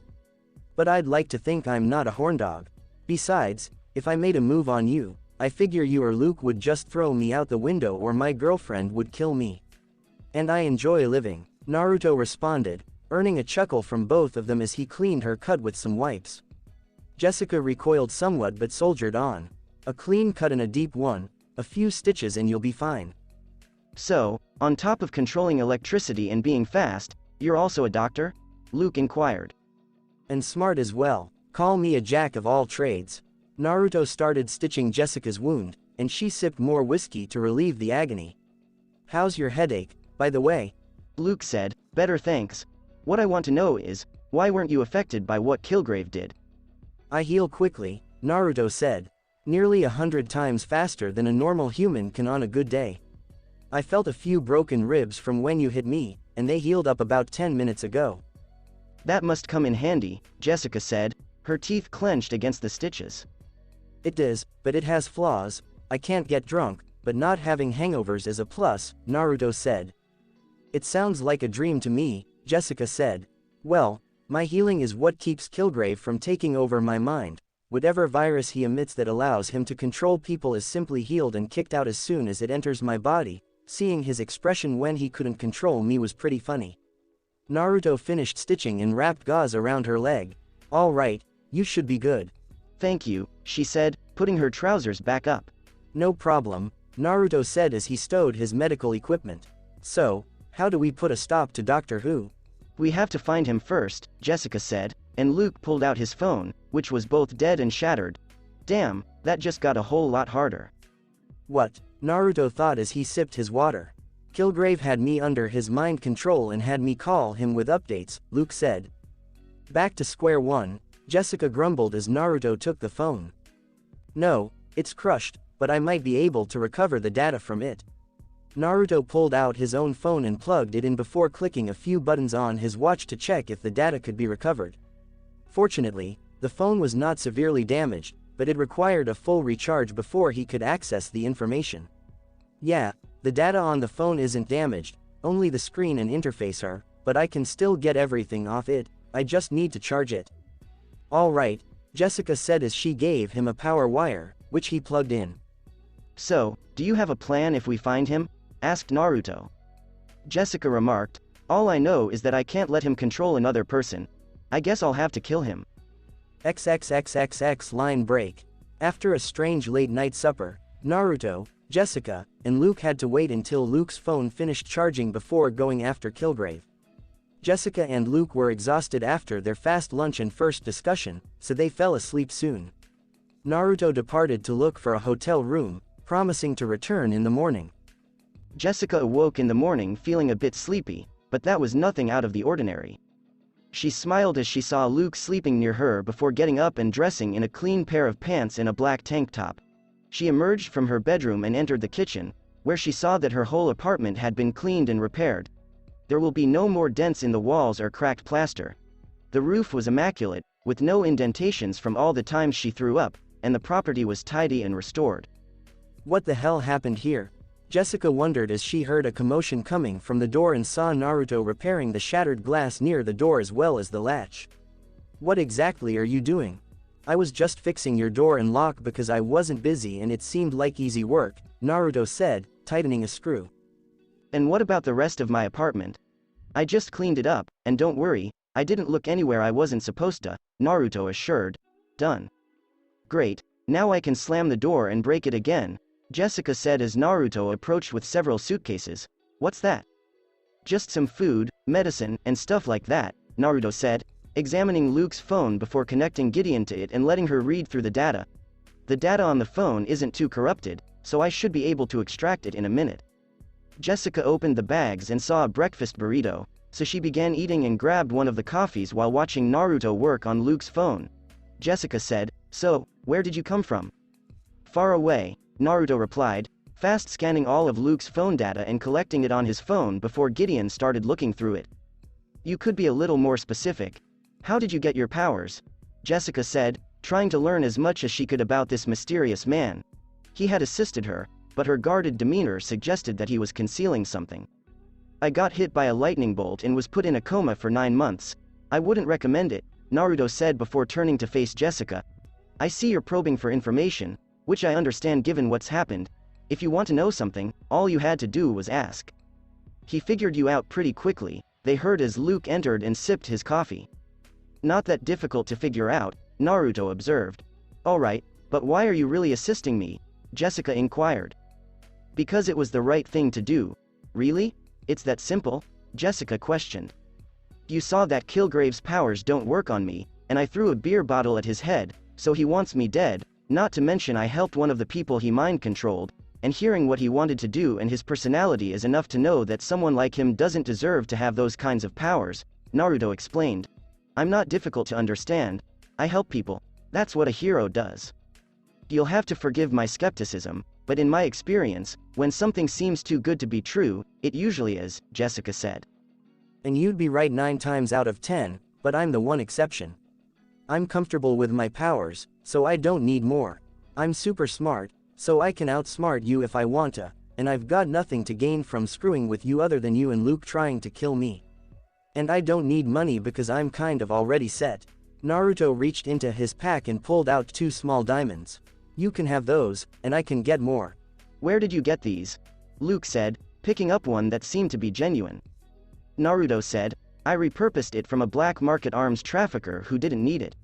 But I'd like to think I'm not a horndog. Besides, if I made a move on you, I figure you or Luke would just throw me out the window or my girlfriend would kill me. And I enjoy living, Naruto responded, earning a chuckle from both of them as he cleaned her cut with some wipes. Jessica recoiled somewhat but soldiered on. A clean cut and a deep one, a few stitches and you'll be fine. So, on top of controlling electricity and being fast, you're also a doctor? Luke inquired. And smart as well. Call me a jack of all trades. Naruto started stitching Jessica's wound, and she sipped more whiskey to relieve the agony. How's your headache, by the way? Luke said, better thanks. What I want to know is, why weren't you affected by what Kilgrave did? I heal quickly, Naruto said. Nearly 100 times faster than a normal human can on a good day. I felt a few broken ribs from when you hit me, and they healed up about 10 minutes ago. That must come in handy, Jessica said, her teeth clenched against the stitches. It does, but it has flaws. I can't get drunk, but not having hangovers is a plus, Naruto said. It sounds like a dream to me, Jessica said. Well, my healing is what keeps Kilgrave from taking over my mind. Whatever virus he emits that allows him to control people is simply healed and kicked out as soon as it enters my body. Seeing his expression when he couldn't control me was pretty funny. Naruto finished stitching and wrapped gauze around her leg. All right, you should be good. Thank you, she said, putting her trousers back up. No problem, Naruto said as he stowed his medical equipment. So, how do we put a stop to Doctor Who? We have to find him first, Jessica said, and Luke pulled out his phone, which was both dead and shattered. Damn, that just got a whole lot harder. What? Naruto thought as he sipped his water. Kilgrave had me under his mind control and had me call him with updates, Luke said. Back to square one, Jessica grumbled as Naruto took the phone. No, it's crushed, but I might be able to recover the data from it. Naruto pulled out his own phone and plugged it in before clicking a few buttons on his watch to check if the data could be recovered. Fortunately, the phone was not severely damaged, but it required a full recharge before he could access the information. Yeah, the data on the phone isn't damaged, only the screen and interface are, but I can still get everything off it, I just need to charge it. All right, Jessica said as she gave him a power wire, which he plugged in. So, do you have a plan if we find him? Asked Naruto. Jessica remarked, all I know is that I can't let him control another person. I guess I'll have to kill him. XXXXX line break. After a strange late-night supper, Naruto, Jessica, and Luke had to wait until Luke's phone finished charging before going after Kilgrave. Jessica and Luke were exhausted after their fast lunch and first discussion, so they fell asleep soon. Naruto departed to look for a hotel room, promising to return in the morning. Jessica awoke in the morning feeling a bit sleepy, but that was nothing out of the ordinary. She smiled as she saw Luke sleeping near her before getting up and dressing in a clean pair of pants and a black tank top. She emerged from her bedroom and entered the kitchen, where she saw that her whole apartment had been cleaned and repaired. There will be no more dents in the walls or cracked plaster. The roof was immaculate, with no indentations from all the times she threw up, and the property was tidy and restored. What the hell happened here? Jessica wondered as she heard a commotion coming from the door and saw Naruto repairing the shattered glass near the door as well as the latch. What exactly are you doing? I was just fixing your door and lock because I wasn't busy and it seemed like easy work, Naruto said, tightening a screw. And what about the rest of my apartment? I just cleaned it up, and don't worry, I didn't look anywhere I wasn't supposed to, Naruto assured. Done. Great, now I can slam the door and break it again, Jessica said as Naruto approached with several suitcases. What's that? Just some food, medicine, and stuff like that, Naruto said, examining Luke's phone before connecting Gideon to it and letting her read through the data. The data on the phone isn't too corrupted, so I should be able to extract it in a minute. Jessica opened the bags and saw a breakfast burrito, so she began eating and grabbed one of the coffees while watching Naruto work on Luke's phone. Jessica said, so, where did you come from? Far away, Naruto replied, fast scanning all of Luke's phone data and collecting it on his phone before Gideon started looking through it. You could be a little more specific. How did you get your powers? Jessica said, trying to learn as much as she could about this mysterious man. He had assisted her, but her guarded demeanor suggested that he was concealing something. I got hit by a lightning bolt and was put in a coma for 9 months. I wouldn't recommend it, Naruto said before turning to face Jessica. I see you're probing for information, which I understand given what's happened. If you want to know something, all you had to do was ask. He figured you out pretty quickly, they heard as Luke entered and sipped his coffee. Not that difficult to figure out, Naruto observed. Alright, but why are you really assisting me? Jessica inquired. Because it was the right thing to do. Really? It's that simple? Jessica questioned. You saw that Kilgrave's powers don't work on me, and I threw a beer bottle at his head, so he wants me dead, not to mention I helped one of the people he mind-controlled, and hearing what he wanted to do and his personality is enough to know that someone like him doesn't deserve to have those kinds of powers, Naruto explained. I'm not difficult to understand, I help people, that's what a hero does. You'll have to forgive my skepticism, but in my experience, when something seems too good to be true, it usually is, Jessica said. And you'd be right 9 times out of 10, but I'm the one exception. I'm comfortable with my powers, so I don't need more. I'm super smart, so I can outsmart you if I want to, and I've got nothing to gain from screwing with you other than you and Luke trying to kill me. And I don't need money because I'm kind of already set. Naruto reached into his pack and pulled out 2 small diamonds. You can have those, and I can get more. Where did you get these? Luke said, picking up one that seemed to be genuine. Naruto said, I repurposed it from a black market arms trafficker who didn't need it.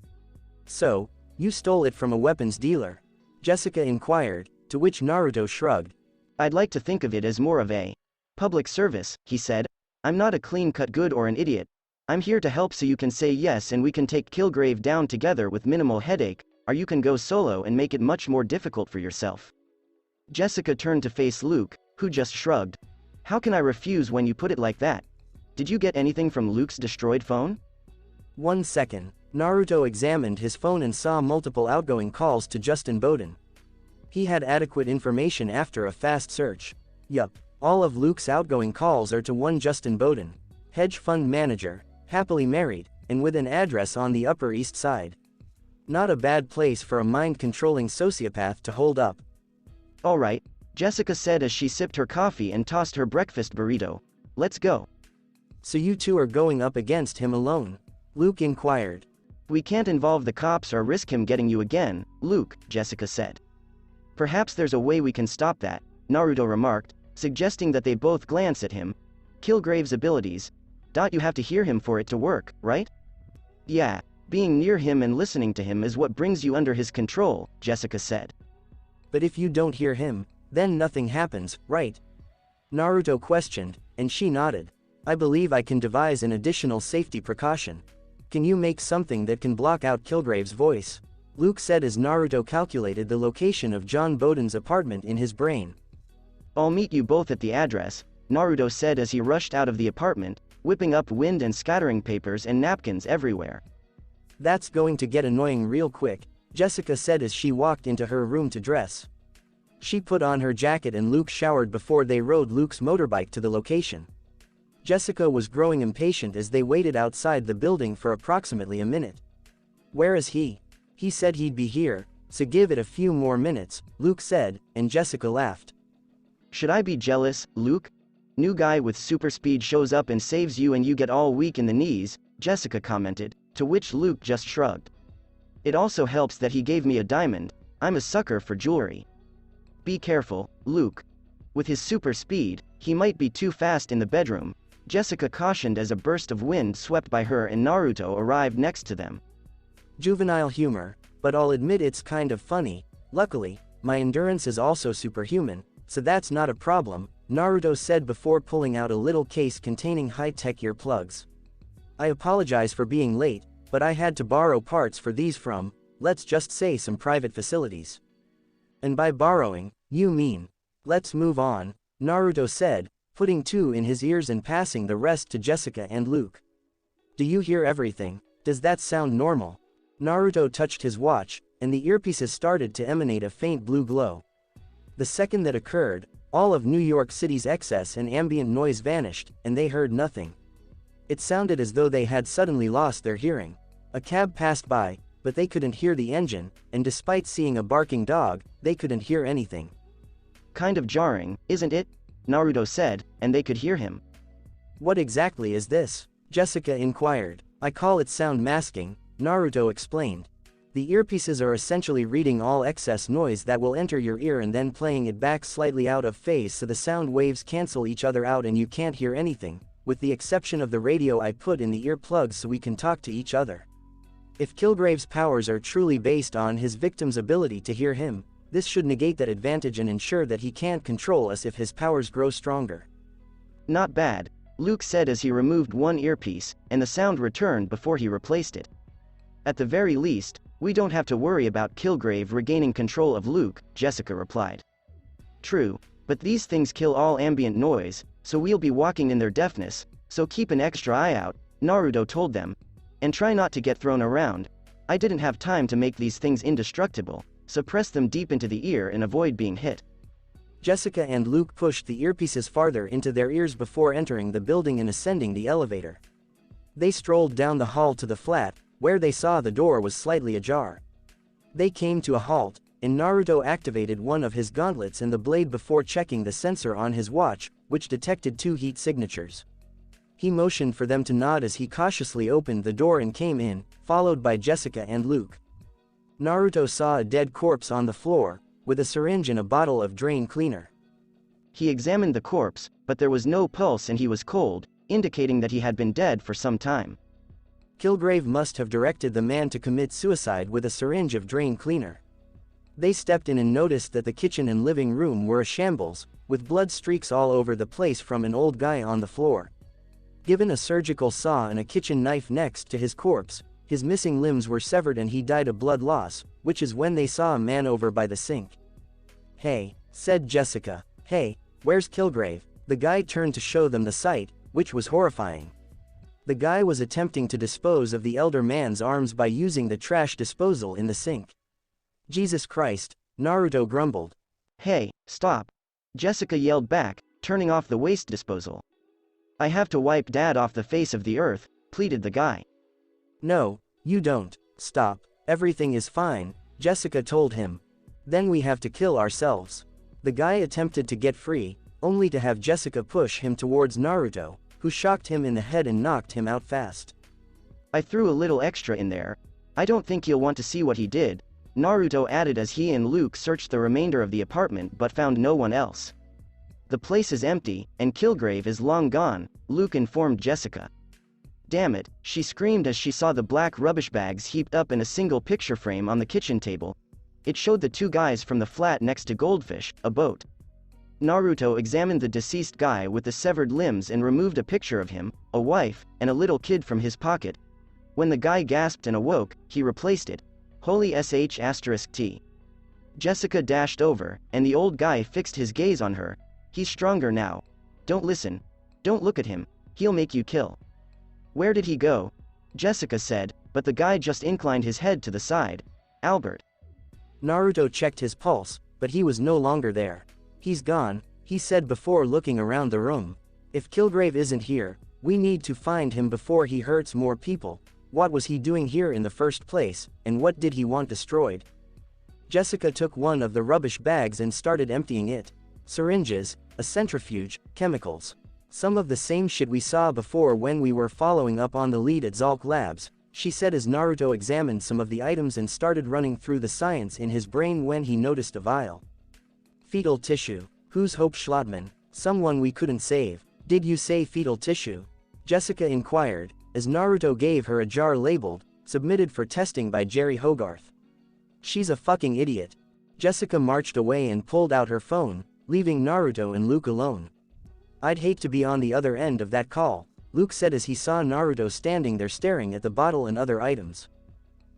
So, you stole it from a weapons dealer? Jessica inquired, to which Naruto shrugged. I'd like to think of it as more of a public service, he said. I'm not a clean-cut good or an idiot. I'm here to help so you can say yes and we can take Kilgrave down together with minimal headache, or you can go solo and make it much more difficult for yourself. Jessica turned to face Luke, who just shrugged. How can I refuse when you put it like that? Did you get anything from Luke's destroyed phone? 1 second. Naruto examined his phone and saw multiple outgoing calls to Justin Bowden. He had adequate information after a fast search. Yup, all of Luke's outgoing calls are to one Justin Bowden, hedge fund manager, happily married, and with an address on the Upper East Side. Not a bad place for a mind-controlling sociopath to hold up. Alright, Jessica said as she sipped her coffee and tossed her breakfast burrito. Let's go. So you two are going up against him alone? Luke inquired. We can't involve the cops or risk him getting you again, Luke, Jessica said. Perhaps there's a way we can stop that, Naruto remarked, suggesting that they both glance at him. Kilgrave's abilities. You have to hear him for it to work, right? Yeah, being near him and listening to him is what brings you under his control, Jessica said. But if you don't hear him, then nothing happens, right? Naruto questioned, and she nodded. I believe I can devise an additional safety precaution. Can you make something that can block out Kilgrave's voice? Luke said as Naruto calculated the location of John Bowden's apartment in his brain. I'll meet you both at the address, Naruto said as he rushed out of the apartment, whipping up wind and scattering papers and napkins everywhere. That's going to get annoying real quick, Jessica said as she walked into her room to dress. She put on her jacket and Luke showered before they rode Luke's motorbike to the location. Jessica was growing impatient as they waited outside the building for approximately a minute. Where is he? He said he'd be here, so give it a few more minutes, Luke said, and Jessica laughed. Should I be jealous, Luke? New guy with super speed shows up and saves you and you get all weak in the knees, Jessica commented, to which Luke just shrugged. It also helps that he gave me a diamond, I'm a sucker for jewelry. Be careful, Luke. With his super speed, he might be too fast in the bedroom, Jessica cautioned as a burst of wind swept by her and Naruto arrived next to them. Juvenile humor, but I'll admit it's kind of funny. Luckily, my endurance is also superhuman, so that's not a problem, Naruto said before pulling out a little case containing high-tech earplugs. I apologize for being late, but I had to borrow parts for these from, let's just say, some private facilities. And by borrowing, you mean, let's move on, Naruto said, putting 2 in his ears and passing the rest to Jessica and Luke. Do you hear everything? Does that sound normal? Naruto touched his watch, and the earpieces started to emanate a faint blue glow. The second that occurred, all of New York City's excess and ambient noise vanished, and they heard nothing. It sounded as though they had suddenly lost their hearing. A cab passed by, but they couldn't hear the engine, and despite seeing a barking dog, they couldn't hear anything. Kind of jarring, isn't it? Naruto said, and they could hear him. What exactly is this? Jessica inquired. I call it sound masking, Naruto explained. The earpieces are essentially reading all excess noise that will enter your ear and then playing it back slightly out of phase so the sound waves cancel each other out and you can't hear anything, with the exception of the radio I put in the earplugs so we can talk to each other. If Kilgrave's powers are truly based on his victim's ability to hear him, this should negate that advantage and ensure that he can't control us if his powers grow stronger. Not bad, Luke said as he removed one earpiece, and the sound returned before he replaced it. At the very least, we don't have to worry about Kilgrave regaining control of Luke, Jessica replied. True, but these things kill all ambient noise, so we'll be walking in their deafness, so keep an extra eye out, Naruto told them. And try not to get thrown around. I didn't have time to make these things indestructible, so press them deep into the ear and avoid being hit. Jessica and Luke pushed the earpieces farther into their ears before entering the building and ascending the elevator. They strolled down the hall to the flat, where they saw the door was slightly ajar. They came to a halt, and Naruto activated one of his gauntlets and the blade before checking the sensor on his watch, which detected 2 heat signatures. He motioned for them to nod as he cautiously opened the door and came in, followed by Jessica and Luke. Naruto saw a dead corpse on the floor, with a syringe and a bottle of drain cleaner. He examined the corpse, but there was no pulse and he was cold, indicating that he had been dead for some time. Kilgrave must have directed the man to commit suicide with a syringe of drain cleaner. They stepped in and noticed that the kitchen and living room were a shambles, with blood streaks all over the place from an old guy on the floor. Given a surgical saw and a kitchen knife next to his corpse, his missing limbs were severed and he died of blood loss, which is when they saw a man over by the sink. "Hey," said Jessica. "Hey, where's Kilgrave?" The guy turned to show them the sight, which was horrifying. The guy was attempting to dispose of the elder man's arms by using the trash disposal in the sink. "Jesus Christ," Naruto grumbled. "Hey, stop!" Jessica yelled back, turning off the waste disposal. "I have to wipe Dad off the face of the earth," pleaded the guy. "No, you don't. Stop, everything is fine," Jessica told him. "Then we have to kill ourselves." The guy attempted to get free, only to have Jessica push him towards Naruto, who shocked him in the head and knocked him out fast. "I threw a little extra in there. I don't think you'll want to see what he did," Naruto added as he and Luke searched the remainder of the apartment but found no one else. "The place is empty, and Kilgrave is long gone," Luke informed Jessica. "Damn it," she screamed as she saw the black rubbish bags heaped up in a single picture frame on the kitchen table. It showed the 2 guys from the flat next to Goldfish, a boat. Naruto examined the deceased guy with the severed limbs and removed a picture of him, a wife, and a little kid from his pocket. When the guy gasped and awoke, he replaced it. Holy sh*t. Jessica dashed over, and the old guy fixed his gaze on her. "He's stronger now. Don't listen. Don't look at him. He'll make you kill." "Where did he go?" Jessica said, but the guy just inclined his head to the side. "Albert." Naruto checked his pulse, but he was no longer there. "He's gone," he said before looking around the room. "If Kilgrave isn't here, we need to find him before he hurts more people. What was he doing here in the first place, and what did he want destroyed?" Jessica took one of the rubbish bags and started emptying it. Syringes, a centrifuge, chemicals. "Some of the same shit we saw before when we were following up on the lead at Zalk Labs," she said as Naruto examined some of the items and started running through the science in his brain when he noticed a vial. "Fetal tissue. Who's Hope Schlottman? Someone we couldn't save." "Did you say fetal tissue?" Jessica inquired, as Naruto gave her a jar labeled, "Submitted for testing by Jerry Hogarth." "She's a fucking idiot." Jessica marched away and pulled out her phone, leaving Naruto and Luke alone. "I'd hate to be on the other end of that call," Luke said as he saw Naruto standing there staring at the bottle and other items.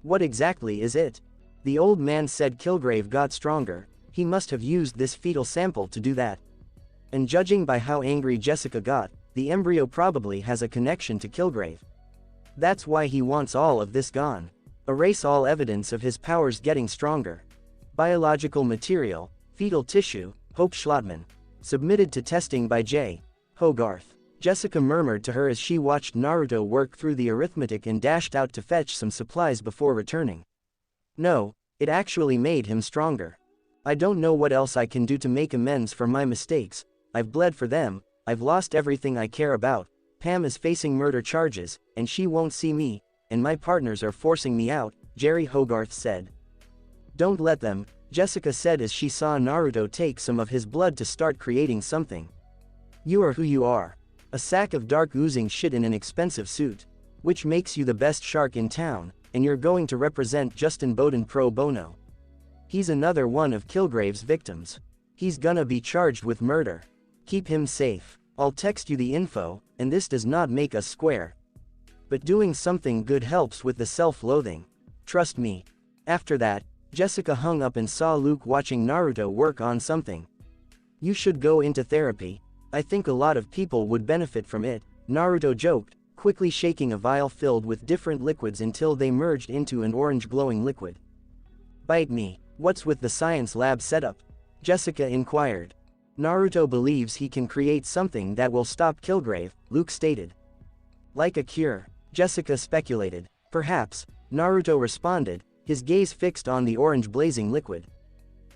"What exactly is it?" The old man said Kilgrave got stronger. He must have used this fetal sample to do that. And judging by how angry Jessica got, the embryo probably has a connection to Kilgrave. That's why he wants all of this gone. Erase all evidence of his powers getting stronger. Biological material, fetal tissue, Hope Schlottman. Submitted to testing by J. Hogarth. Jessica murmured to her as she watched Naruto work through the arithmetic and dashed out to fetch some supplies before returning. "No, it actually made him stronger. I don't know what else I can do to make amends for my mistakes. I've bled for them, I've lost everything I care about. Pam is facing murder charges, and she won't see me, and my partners are forcing me out, Jerry Hogarth said. Don't let them, Jessica said as she saw Naruto take some of his blood to start creating something. You are who you are. A sack of dark oozing shit in an expensive suit. Which makes you the best shark in town, and you're going to represent Justin Bowden pro bono. He's another one of Kilgrave's victims. He's gonna be charged with murder. Keep him safe. I'll text you the info, and this does not make us square. But doing something good helps with the self-loathing. Trust me. After that, Jessica hung up and saw Luke watching Naruto work on something. You should go into therapy. I think a lot of people would benefit from it, Naruto joked, quickly shaking a vial filled with different liquids until they merged into an orange glowing liquid. Bite me. What's with the science lab setup? Jessica inquired. Naruto believes he can create something that will stop Kilgrave, Luke stated. Like a cure, Jessica speculated. Perhaps, Naruto responded, his gaze fixed on the orange blazing liquid.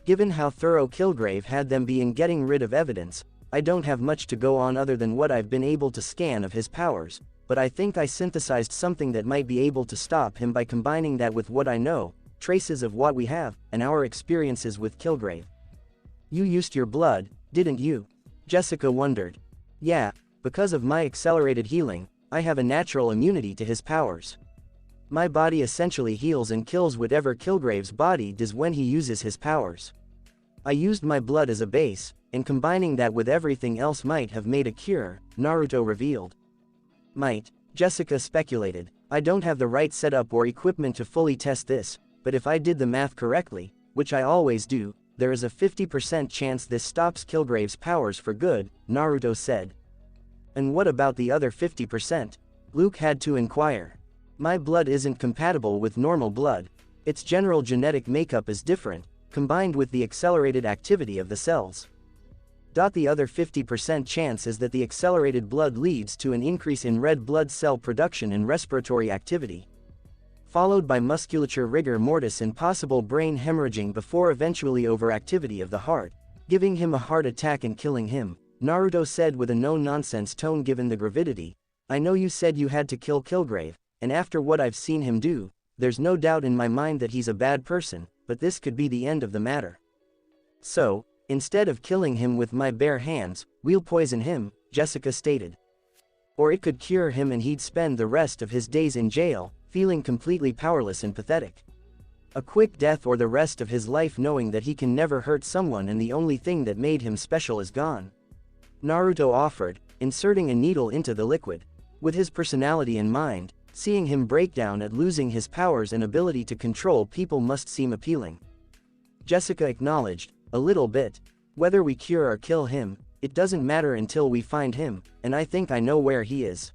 Given how thorough Kilgrave had them be in getting rid of evidence, I don't have much to go on other than what I've been able to scan of his powers, but I think I synthesized something that might be able to stop him by combining that with what I know, traces of what we have, and our experiences with Kilgrave. You used your blood, didn't you? Jessica wondered. Yeah, because of my accelerated healing, I have a natural immunity to his powers. My body essentially heals and kills whatever Kilgrave's body does when he uses his powers. I used my blood as a base, and combining that with everything else might have made a cure, Naruto revealed. Might, Jessica speculated. I don't have the right setup or equipment to fully test this, but if I did the math correctly, which I always do, there is a 50% chance this stops Kilgrave's powers for good, Naruto said. And what about the other 50%? Luke had to inquire. My blood isn't compatible with normal blood. Its general genetic makeup is different, combined with the accelerated activity of the cells. The other 50% chance is that the accelerated blood leads to an increase in red blood cell production and respiratory activity, followed by musculature rigor mortis and possible brain hemorrhaging before eventually overactivity of the heart, giving him a heart attack and killing him, Naruto said with a no-nonsense tone given the gravidity. I know you said you had to kill Kilgrave, and after what I've seen him do, there's no doubt in my mind that he's a bad person, but this could be the end of the matter. So, instead of killing him with my bare hands, we'll poison him, Jessica stated. Or it could cure him and he'd spend the rest of his days in jail, feeling completely powerless and pathetic. A quick death or the rest of his life knowing that he can never hurt someone and the only thing that made him special is gone. Naruto offered, inserting a needle into the liquid. With his personality in mind, seeing him break down at losing his powers and ability to control people must seem appealing. Jessica acknowledged, a little bit. Whether we cure or kill him, it doesn't matter until we find him, and I think I know where he is.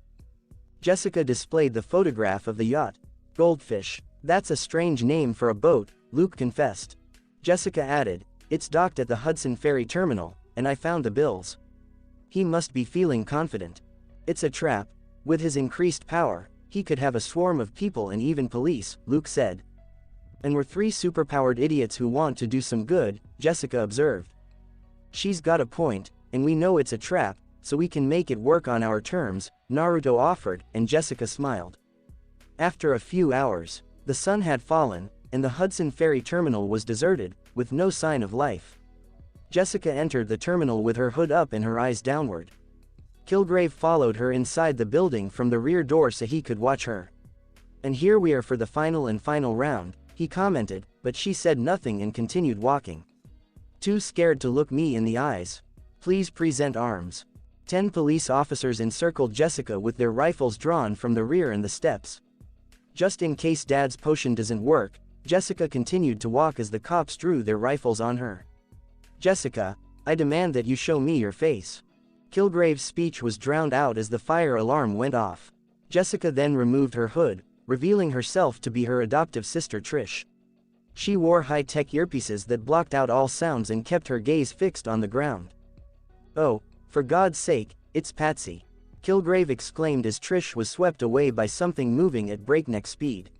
Jessica displayed the photograph of the yacht. Goldfish. That's a strange name for a boat, Luke confessed. Jessica added, it's docked at the Hudson Ferry Terminal, and I found the bills. He must be feeling confident. It's a trap. With his increased power, he could have a swarm of people and even police, Luke said. And we're three superpowered idiots who want to do some good, Jessica observed. She's got a point, and we know it's a trap, so we can make it work on our terms, Naruto offered, and Jessica smiled. After a few hours, the sun had fallen, and the Hudson Ferry Terminal was deserted, with no sign of life. Jessica entered the terminal with her hood up and her eyes downward. Kilgrave followed her inside the building from the rear door so he could watch her. And here we are for the final round, he commented, but she said nothing and continued walking. Too scared to look me in the eyes. Please present arms. 10 police officers encircled Jessica with their rifles drawn from the rear and the steps. Just in case Dad's potion doesn't work, Jessica continued to walk as the cops drew their rifles on her. Jessica, I demand that you show me your face. Kilgrave's speech was drowned out as the fire alarm went off. Jessica then removed her hood, revealing herself to be her adoptive sister Trish. She wore high-tech earpieces that blocked out all sounds and kept her gaze fixed on the ground. Oh, for God's sake, it's Patsy! Kilgrave exclaimed as Trish was swept away by something moving at breakneck speed.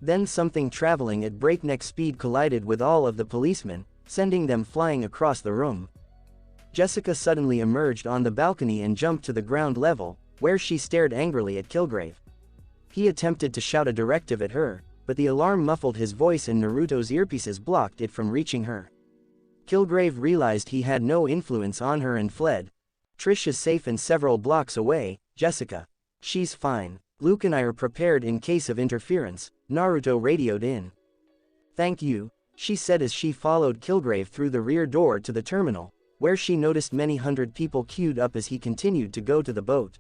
Then something traveling at breakneck speed collided with all of the policemen, sending them flying across the room. Jessica suddenly emerged on the balcony and jumped to the ground level, where she stared angrily at Kilgrave. He attempted to shout a directive at her, but the alarm muffled his voice and Naruto's earpieces blocked it from reaching her. Kilgrave realized he had no influence on her and fled. Trish is safe and several blocks away, Jessica. She's fine. Luke and I are prepared in case of interference, Naruto radioed in. Thank you, she said as she followed Kilgrave through the rear door to the terminal, where she noticed many hundred people queued up as he continued to go to the boat.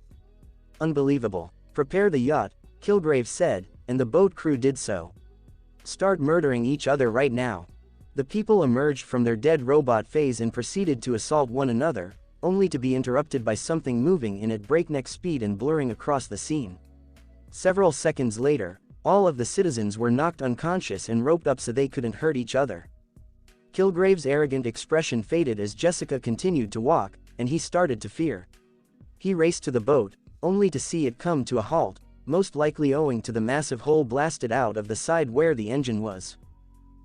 Unbelievable. Prepare the yacht, Kilgrave said, and the boat crew did so. Start murdering each other right now. The people emerged from their dead robot phase and proceeded to assault one another, only to be interrupted by something moving in at breakneck speed and blurring across the scene. Several seconds later, all of the citizens were knocked unconscious and roped up so they couldn't hurt each other. Kilgrave's arrogant expression faded as Jessica continued to walk, and he started to fear. He raced to the boat, only to see it come to a halt, most likely owing to the massive hole blasted out of the side where the engine was.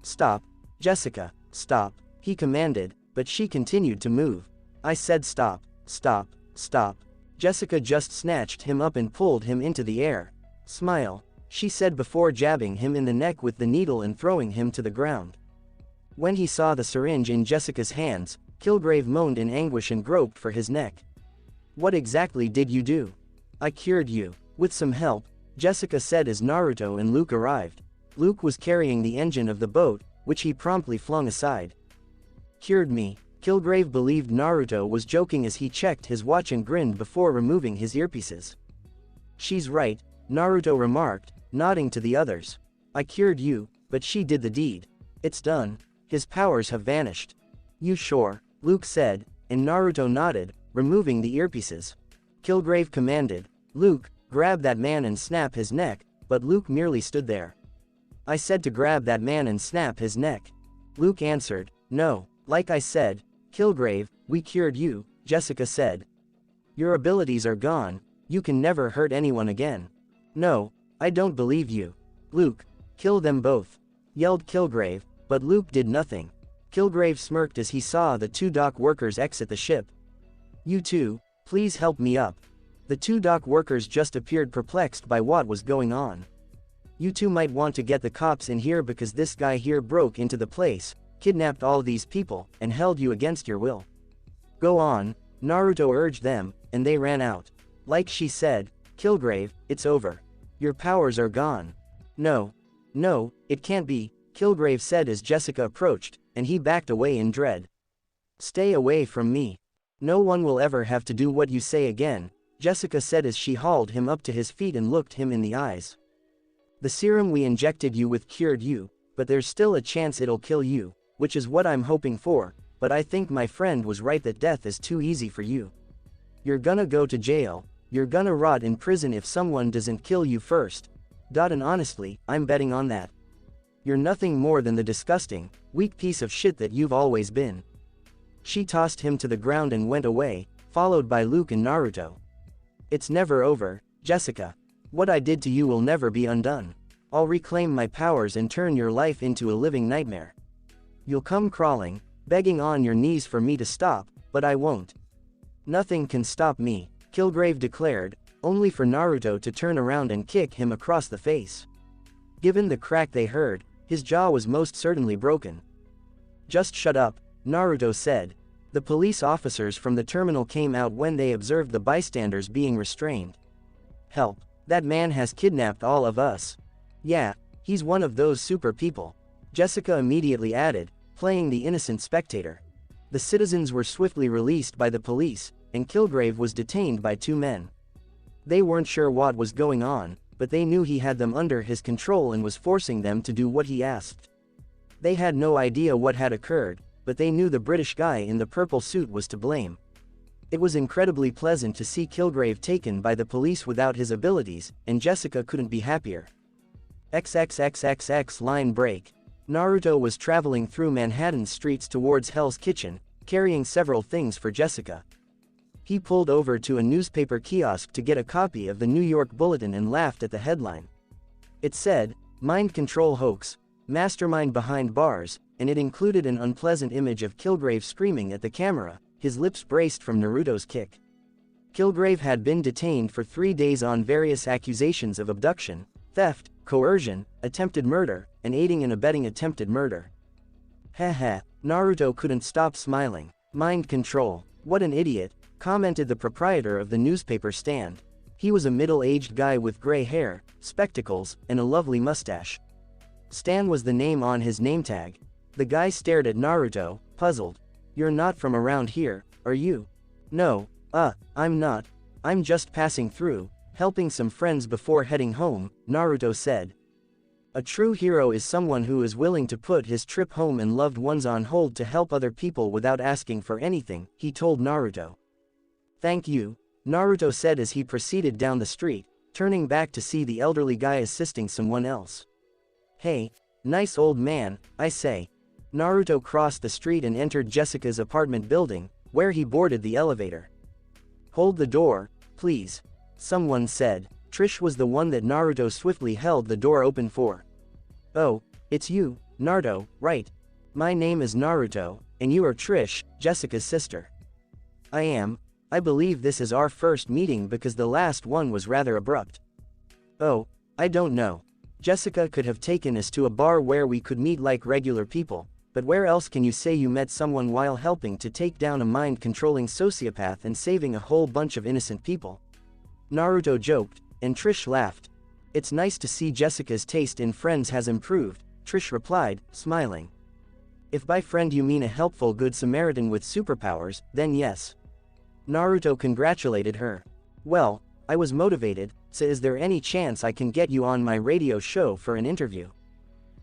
Stop, Jessica, stop, he commanded, but she continued to move. I said stop, stop, stop. Jessica just snatched him up and pulled him into the air. Smile, she said before jabbing him in the neck with the needle and throwing him to the ground. When he saw the syringe in Jessica's hands, Kilgrave moaned in anguish and groped for his neck. What exactly did you do? I cured you. With some help, Jessica said as Naruto and Luke arrived. Luke was carrying the engine of the boat, which he promptly flung aside. Cured me. Kilgrave believed Naruto was joking as he checked his watch and grinned before removing his earpieces. She's right, Naruto remarked, nodding to the others. I cured you, but she did the deed. It's done. His powers have vanished. You sure? Luke said, and Naruto nodded, removing the earpieces. Kilgrave commanded, Luke, grab that man and snap his neck, but Luke merely stood there. I said to grab that man and snap his neck. Luke answered, no, like I said, Kilgrave, we cured you, Jessica said. Your abilities are gone, you can never hurt anyone again. No, I don't believe you. Luke, kill them both, yelled Kilgrave, but Luke did nothing. Kilgrave smirked as he saw the two dock workers exit the ship. You two, please help me up. The two dock workers just appeared perplexed by what was going on. You two might want to get the cops in here because this guy here broke into the place, kidnapped all these people, and held you against your will. Go on, Naruto urged them, and they ran out. Like she said, Kilgrave, it's over. Your powers are gone. No, it can't be, Kilgrave said as Jessica approached, and he backed away in dread. Stay away from me. No one will ever have to do what you say again, Jessica said as she hauled him up to his feet and looked him in the eyes. The serum we injected you with cured you, but there's still a chance it'll kill you, which is what I'm hoping for, but I think my friend was right that death is too easy for you. You're gonna go to jail, you're gonna rot in prison if someone doesn't kill you first. And honestly, I'm betting on that. You're nothing more than the disgusting, weak piece of shit that you've always been. She tossed him to the ground and went away, followed by Luke and Naruto. It's never over, Jessica. What I did to you will never be undone. I'll reclaim my powers and turn your life into a living nightmare. You'll come crawling, begging on your knees for me to stop, but I won't. Nothing can stop me, Kilgrave declared, only for Naruto to turn around and kick him across the face. Given the crack they heard, his jaw was most certainly broken. Just shut up, Naruto said. The police officers from the terminal came out when they observed the bystanders being restrained. Help, that man has kidnapped all of us. Yeah, he's one of those super people, Jessica immediately added, playing the innocent spectator. The citizens were swiftly released by the police, and Kilgrave was detained by two men. They weren't sure what was going on, but they knew he had them under his control and was forcing them to do what he asked. They had no idea what had occurred, but they knew the British guy in the purple suit was to blame. It was incredibly pleasant to see Kilgrave taken by the police without his abilities, and Jessica couldn't be happier. XXXXX line break. Naruto was traveling through Manhattan's streets towards Hell's Kitchen, carrying several things for Jessica. He pulled over to a newspaper kiosk to get a copy of the New York Bulletin and laughed at the headline. It said, "Mind Control Hoax, Mastermind Behind Bars," and it included an unpleasant image of Kilgrave screaming at the camera, his lips braced from Naruto's kick. Kilgrave had been detained for 3 days on various accusations of abduction, theft, coercion, attempted murder, and aiding and abetting attempted murder. Heh, Naruto couldn't stop smiling. Mind control. What an idiot, commented the proprietor of the newspaper stand. He was a middle-aged guy with gray hair, spectacles, and a lovely mustache. Stan was the name on his name tag. The guy stared at Naruto, puzzled. You're not from around here, are you? No, I'm not. I'm just passing through, helping some friends before heading home, Naruto said. A true hero is someone who is willing to put his trip home and loved ones on hold to help other people without asking for anything, he told Naruto. Thank you, Naruto said as he proceeded down the street, turning back to see the elderly guy assisting someone else. Hey, nice old man, I say. Naruto crossed the street and entered Jessica's apartment building, where he boarded the elevator. Hold the door, please, someone said. Trish was the one that Naruto swiftly held the door open for. Oh, it's you, Naruto, right? My name is Naruto, and you are Trish, Jessica's sister. I am. I believe this is our first meeting because the last one was rather abrupt. Oh, I don't know. Jessica could have taken us to a bar where we could meet like regular people, but where else can you say you met someone while helping to take down a mind-controlling sociopath and saving a whole bunch of innocent people? Naruto joked, and Trish laughed. It's nice to see Jessica's taste in friends has improved, Trish replied, smiling. If by friend you mean a helpful good Samaritan with superpowers, then yes. Naruto congratulated her. Well, I was motivated, so is there any chance I can get you on my radio show for an interview?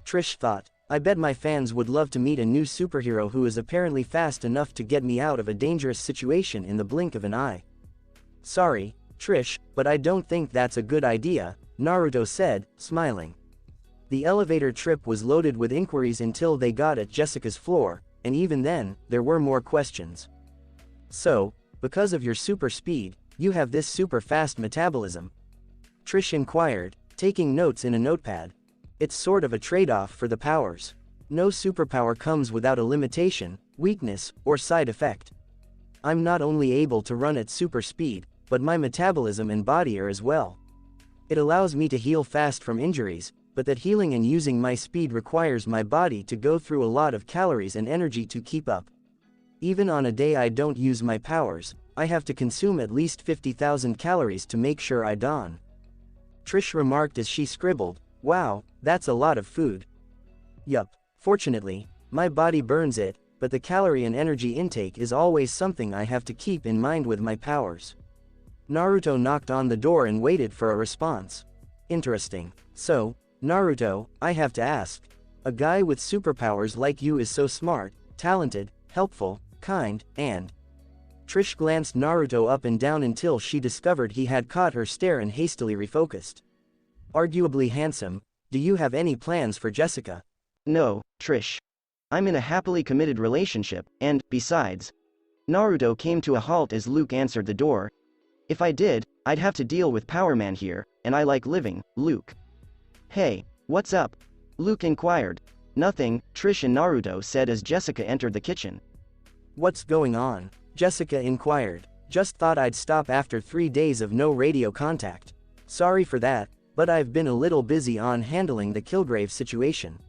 Trish thought, I bet my fans would love to meet a new superhero who is apparently fast enough to get me out of a dangerous situation in the blink of an eye. Sorry, Trish, but I don't think that's a good idea, Naruto said, smiling. The elevator trip was loaded with inquiries until they got at Jessica's floor, and even then, there were more questions. So, because of your super speed, you have this super fast metabolism? Trish inquired, taking notes in a notepad. It's sort of a trade-off for the powers. No superpower comes without a limitation, weakness, or side effect. I'm not only able to run at super speed, but my metabolism and body are as well. It allows me to heal fast from injuries, but that healing and using my speed requires my body to go through a lot of calories and energy to keep up. Even on a day I don't use my powers, I have to consume at least 50,000 calories to make sure I don. Trish remarked as she scribbled, wow, that's a lot of food. Yup, fortunately, my body burns it, but the calorie and energy intake is always something I have to keep in mind with my powers. Naruto knocked on the door and waited for a response. Interesting. So, Naruto, I have to ask. A guy with superpowers like you is so smart, talented, helpful, kind, and... Trish glanced Naruto up and down until she discovered he had caught her stare and hastily refocused. Arguably handsome, do you have any plans for Jessica? No, Trish. I'm in a happily committed relationship, and, besides... Naruto came to a halt as Luke answered the door. If I did, I'd have to deal with Power Man here, and I like living, Luke. Hey, what's up? Luke inquired. Nothing, Trish and Naruto said as Jessica entered the kitchen. What's going on? Jessica inquired. Just thought I'd stop after 3 days of no radio contact. Sorry for that, but I've been a little busy on handling the Kilgrave situation.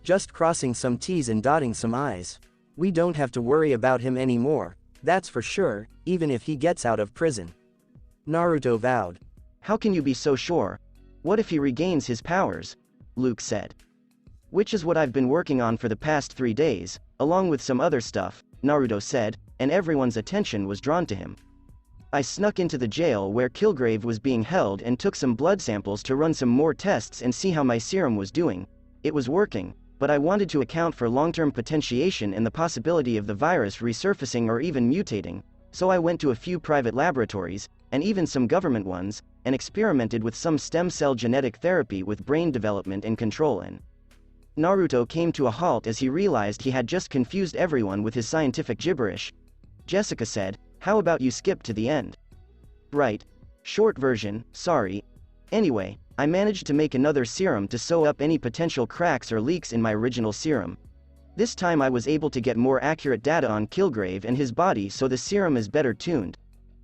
Just crossing some T's and dotting some I's. We don't have to worry about him anymore, that's for sure, even if he gets out of prison. Naruto vowed. How can you be so sure? What if he regains his powers? Luke said. Which is what I've been working on for the past 3 days, along with some other stuff, Naruto said, and everyone's attention was drawn to him. I snuck into the jail where Kilgrave was being held and took some blood samples to run some more tests and see how my serum was doing. It was working, but I wanted to account for long-term potentiation and the possibility of the virus resurfacing or even mutating, so I went to a few private laboratories, and even some government ones, and experimented with some stem cell genetic therapy with brain development and control in. Naruto came to a halt as he realized he had just confused everyone with his scientific gibberish. Jessica said, how about you skip to the end? Right. Short version, sorry. Anyway, I managed to make another serum to sew up any potential cracks or leaks in my original serum. This time I was able to get more accurate data on Kilgrave and his body, so the serum is better tuned.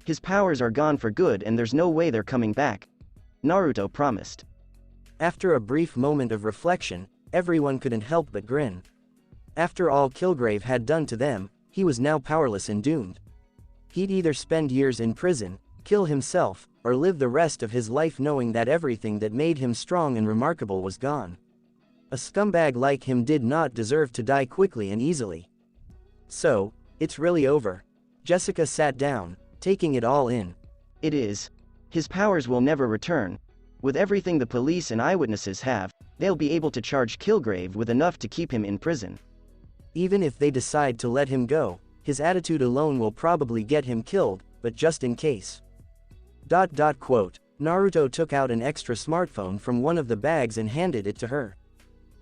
His powers are gone for good and there's no way they're coming back. Naruto promised. After a brief moment of reflection, everyone couldn't help but grin. After all Kilgrave had done to them, he was now powerless and doomed. He'd either spend years in prison, kill himself, or live the rest of his life knowing that everything that made him strong and remarkable was gone. A scumbag like him did not deserve to die quickly and easily. So, it's really over. Jessica sat down, taking it all in. It is. His powers will never return. With everything the police and eyewitnesses have, they'll be able to charge Kilgrave with enough to keep him in prison. Even if they decide to let him go, his attitude alone will probably get him killed, but just in case. Quote, Naruto took out an extra smartphone from one of the bags and handed it to her.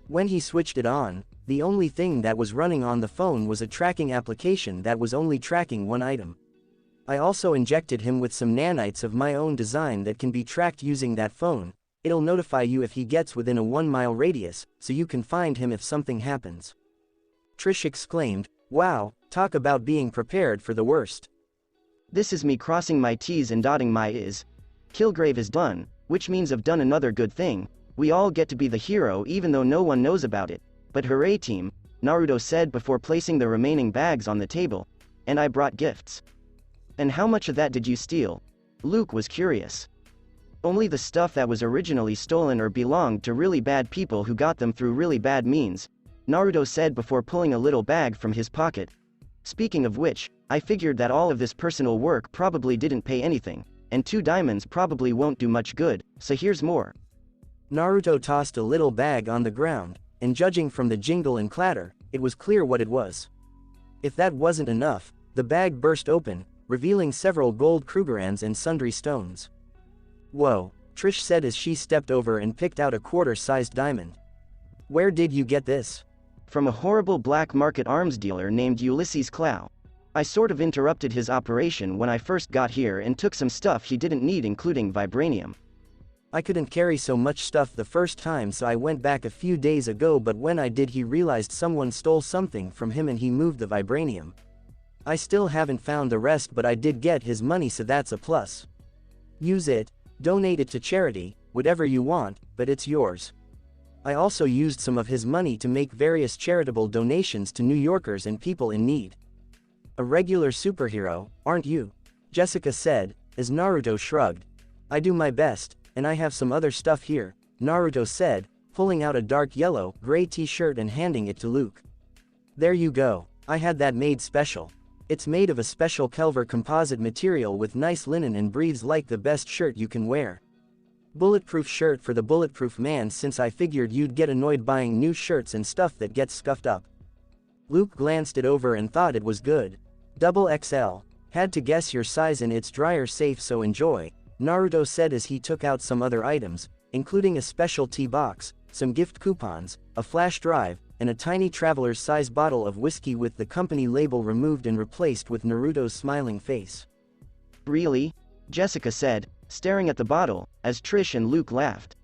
When he switched it on, the only thing that was running on the phone was a tracking application that was only tracking one item. I also injected him with some nanites of my own design that can be tracked using that phone. It'll notify you if he gets within a 1-mile radius, so you can find him if something happens. Trish exclaimed, wow, talk about being prepared for the worst. This is me crossing my T's and dotting my I's. Kilgrave is done, which means I've done another good thing. We all get to be the hero even though no one knows about it. But hooray team, Naruto said before placing the remaining bags on the table. And I brought gifts. And how much of that did you steal? Luke was curious. Only the stuff that was originally stolen or belonged to really bad people who got them through really bad means, Naruto said before pulling a little bag from his pocket. Speaking of which, I figured that all of this personal work probably didn't pay anything, and 2 diamonds probably won't do much good, so here's more. Naruto tossed a little bag on the ground, and judging from the jingle and clatter, it was clear what it was. If that wasn't enough, the bag burst open, revealing several gold Krugerrands and sundry stones. Whoa, Trish said as she stepped over and picked out a quarter-sized diamond. Where did you get this? From a horrible black market arms dealer named Ulysses Clow. I sort of interrupted his operation when I first got here and took some stuff he didn't need, including vibranium. I couldn't carry so much stuff the first time, so I went back a few days ago, but when I did he realized someone stole something from him and he moved the vibranium. I still haven't found the rest, but I did get his money, so that's a plus. Use it, donate it to charity, whatever you want, but it's yours. I also used some of his money to make various charitable donations to New Yorkers and people in need. A regular superhero, aren't you? Jessica said, as Naruto shrugged. I do my best, and I have some other stuff here, Naruto said, pulling out a dark yellow-gray t-shirt and handing it to Luke. There you go, I had that made special. It's made of a special Kelver composite material with nice linen and breathes like the best shirt you can wear. Bulletproof shirt for the bulletproof man, since I figured you'd get annoyed buying new shirts and stuff that gets scuffed up. Luke glanced it over and thought it was good. Double XL. Had to guess your size and it's dryer safe, so enjoy, Naruto said as he took out some other items, including a special tea box, some gift coupons, a flash drive, and a tiny traveler's size bottle of whiskey with the company label removed and replaced with Naruto's smiling face. Really? Jessica said, staring at the bottle, as Trish and Luke laughed.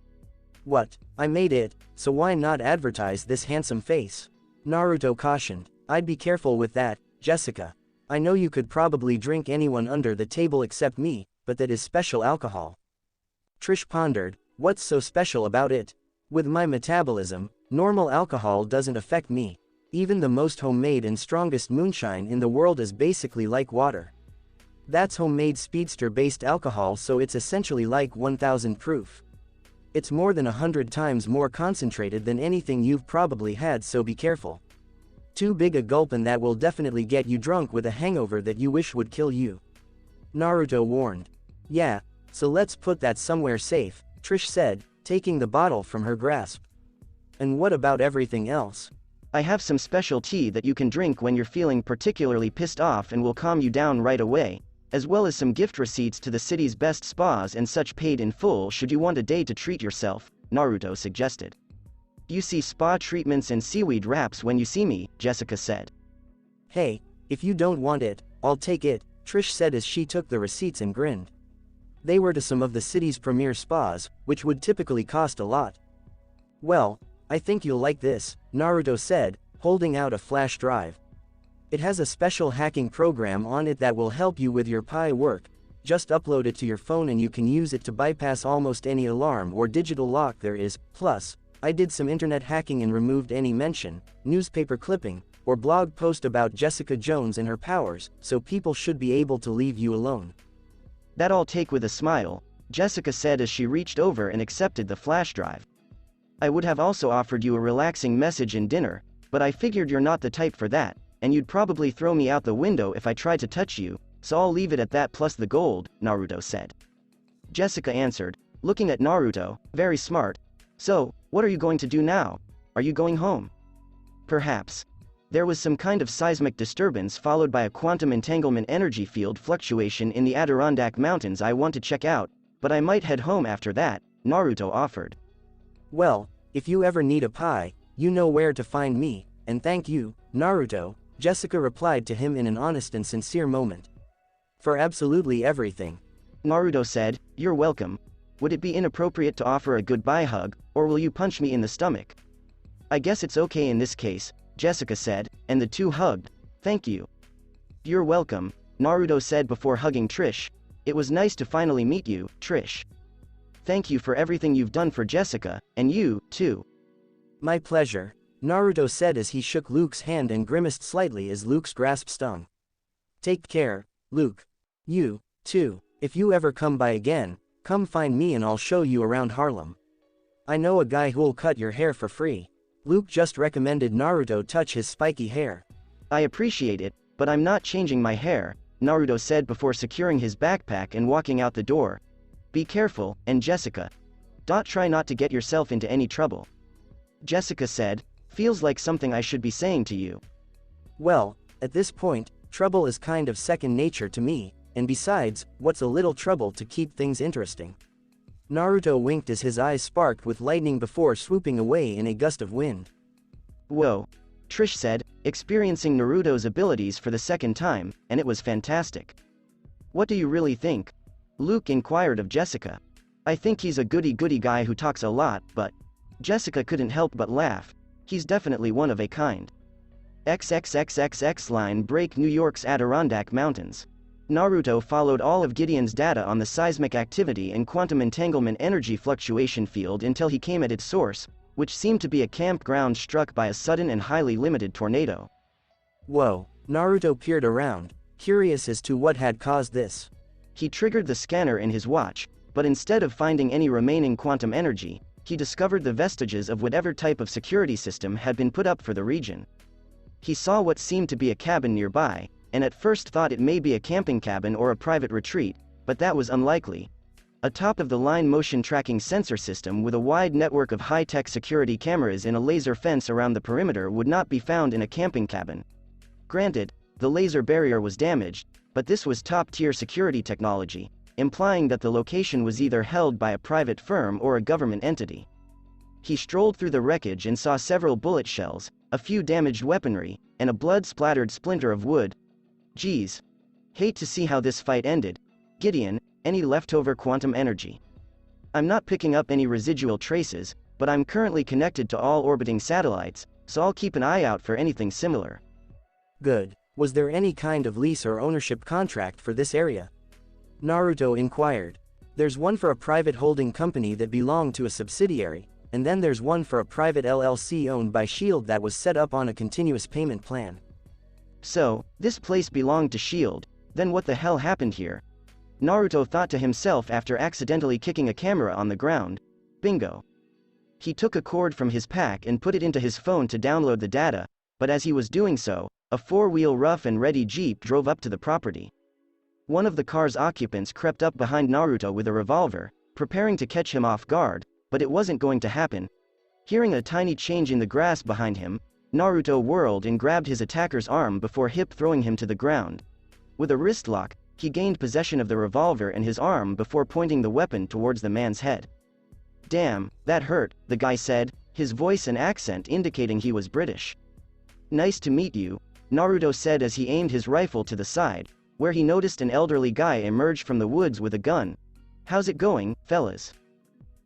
What? I made it, so why not advertise this handsome face? Naruto cautioned. I'd be careful with that, Jessica. I know you could probably drink anyone under the table except me, but that is special alcohol. Trish pondered, what's so special about it? With my metabolism, normal alcohol doesn't affect me. Even the most homemade and strongest moonshine in the world is basically like water. That's homemade speedster-based alcohol, so it's essentially like 1000 proof. It's more than 100 times more concentrated than anything you've probably had, so be careful. Too big a gulp and that will definitely get you drunk with a hangover that you wish would kill you. Naruto warned. Yeah, so let's put that somewhere safe, Trish said, taking the bottle from her grasp. And what about everything else? I have some special tea that you can drink when you're feeling particularly pissed off and will calm you down right away, as well as some gift receipts to the city's best spas and such paid in full should you want a day to treat yourself, Naruto suggested. You see spa treatments and seaweed wraps when you see me, Jessica said. Hey, if you don't want it, I'll take it, Trish said as she took the receipts and grinned. They were to some of the city's premier spas, which would typically cost a lot. Well, I think you'll like this, Naruto said, holding out a flash drive. It has a special hacking program on it that will help you with your PI work, just upload it to your phone and you can use it to bypass almost any alarm or digital lock there is. Plus, I did some internet hacking and removed any mention, newspaper clipping, or blog post about Jessica Jones and her powers, so people should be able to leave you alone. That I'll take with a smile, Jessica said as she reached over and accepted the flash drive. I would have also offered you a relaxing message and dinner, but I figured you're not the type for that, and you'd probably throw me out the window if I tried to touch you, so I'll leave it at that plus the gold, Naruto said. Jessica answered, looking at Naruto, very smart. So, what are you going to do now? Are you going home? Perhaps. There was some kind of seismic disturbance followed by a quantum entanglement energy field fluctuation in the Adirondack Mountains I want to check out, but I might head home after that, Naruto offered. Well, if you ever need a pie, you know where to find me, and thank you, Naruto, Jessica replied to him in an honest and sincere moment. For absolutely everything. Naruto said, you're welcome. Would it be inappropriate to offer a goodbye hug, or will you punch me in the stomach? I guess it's okay in this case, Jessica said, and the two hugged. Thank you. You're welcome, Naruto said before hugging Trish. It was nice to finally meet you, Trish. Thank you for everything you've done for Jessica, and you, too. My pleasure, Naruto said as he shook Luke's hand and grimaced slightly as Luke's grasp stung. Take care, Luke. You, too, if you ever come by again, come find me and I'll show you around Harlem. I know a guy who'll cut your hair for free. Luke just recommended Naruto touch his spiky hair. I appreciate it, but I'm not changing my hair, Naruto said before securing his backpack and walking out the door. Be careful, and Jessica. Try not to get yourself into any trouble. Jessica said, feels like something I should be saying to you. Well, at this point, trouble is kind of second nature to me, and besides, what's a little trouble to keep things interesting? Naruto winked as his eyes sparked with lightning before swooping away in a gust of wind. Whoa, Trish said, experiencing Naruto's abilities for the second time, and it was fantastic. What do you really think? Luke inquired of Jessica. I think he's a goody-goody guy who talks a lot, but... Jessica couldn't help but laugh. He's definitely one of a kind. XXXXX line break New York's Adirondack Mountains. Naruto followed all of Gideon's data on the seismic activity and quantum entanglement energy fluctuation field until he came at its source, which seemed to be a campground struck by a sudden and highly limited tornado. Whoa, Naruto peered around, curious as to what had caused this. He triggered the scanner in his watch, but instead of finding any remaining quantum energy, he discovered the vestiges of whatever type of security system had been put up for the region. He saw what seemed to be a cabin nearby, and at first thought it may be a camping cabin or a private retreat, but that was unlikely. A top-of-the-line motion tracking sensor system with a wide network of high-tech security cameras and a laser fence around the perimeter would not be found in a camping cabin. Granted, the laser barrier was damaged, but this was top-tier security technology, implying that the location was either held by a private firm or a government entity. He strolled through the wreckage and saw several bullet shells, a few damaged weaponry, and a blood-splattered splinter of wood. Geez. Hate to see how this fight ended. Gideon, any leftover quantum energy? I'm not picking up any residual traces, but I'm currently connected to all orbiting satellites, so I'll keep an eye out for anything similar. Good. Was there any kind of lease or ownership contract for this area? Naruto inquired. There's one for a private holding company that belonged to a subsidiary, and then there's one for a private LLC owned by SHIELD that was set up on a continuous payment plan. So, this place belonged to SHIELD, then what the hell happened here? Naruto thought to himself after accidentally kicking a camera on the ground. Bingo. He took a cord from his pack and put it into his phone to download the data, but as he was doing so, a four-wheel rough and ready Jeep drove up to the property. One of the car's occupants crept up behind Naruto with a revolver, preparing to catch him off guard, but it wasn't going to happen. Hearing a tiny change in the grass behind him, Naruto whirled and grabbed his attacker's arm before hip-throwing him to the ground. With a wrist lock, he gained possession of the revolver and his arm before pointing the weapon towards the man's head. Damn, that hurt, the guy said, his voice and accent indicating he was British. Nice to meet you, Naruto said as he aimed his rifle to the side, where he noticed an elderly guy emerge from the woods with a gun. How's it going, fellas?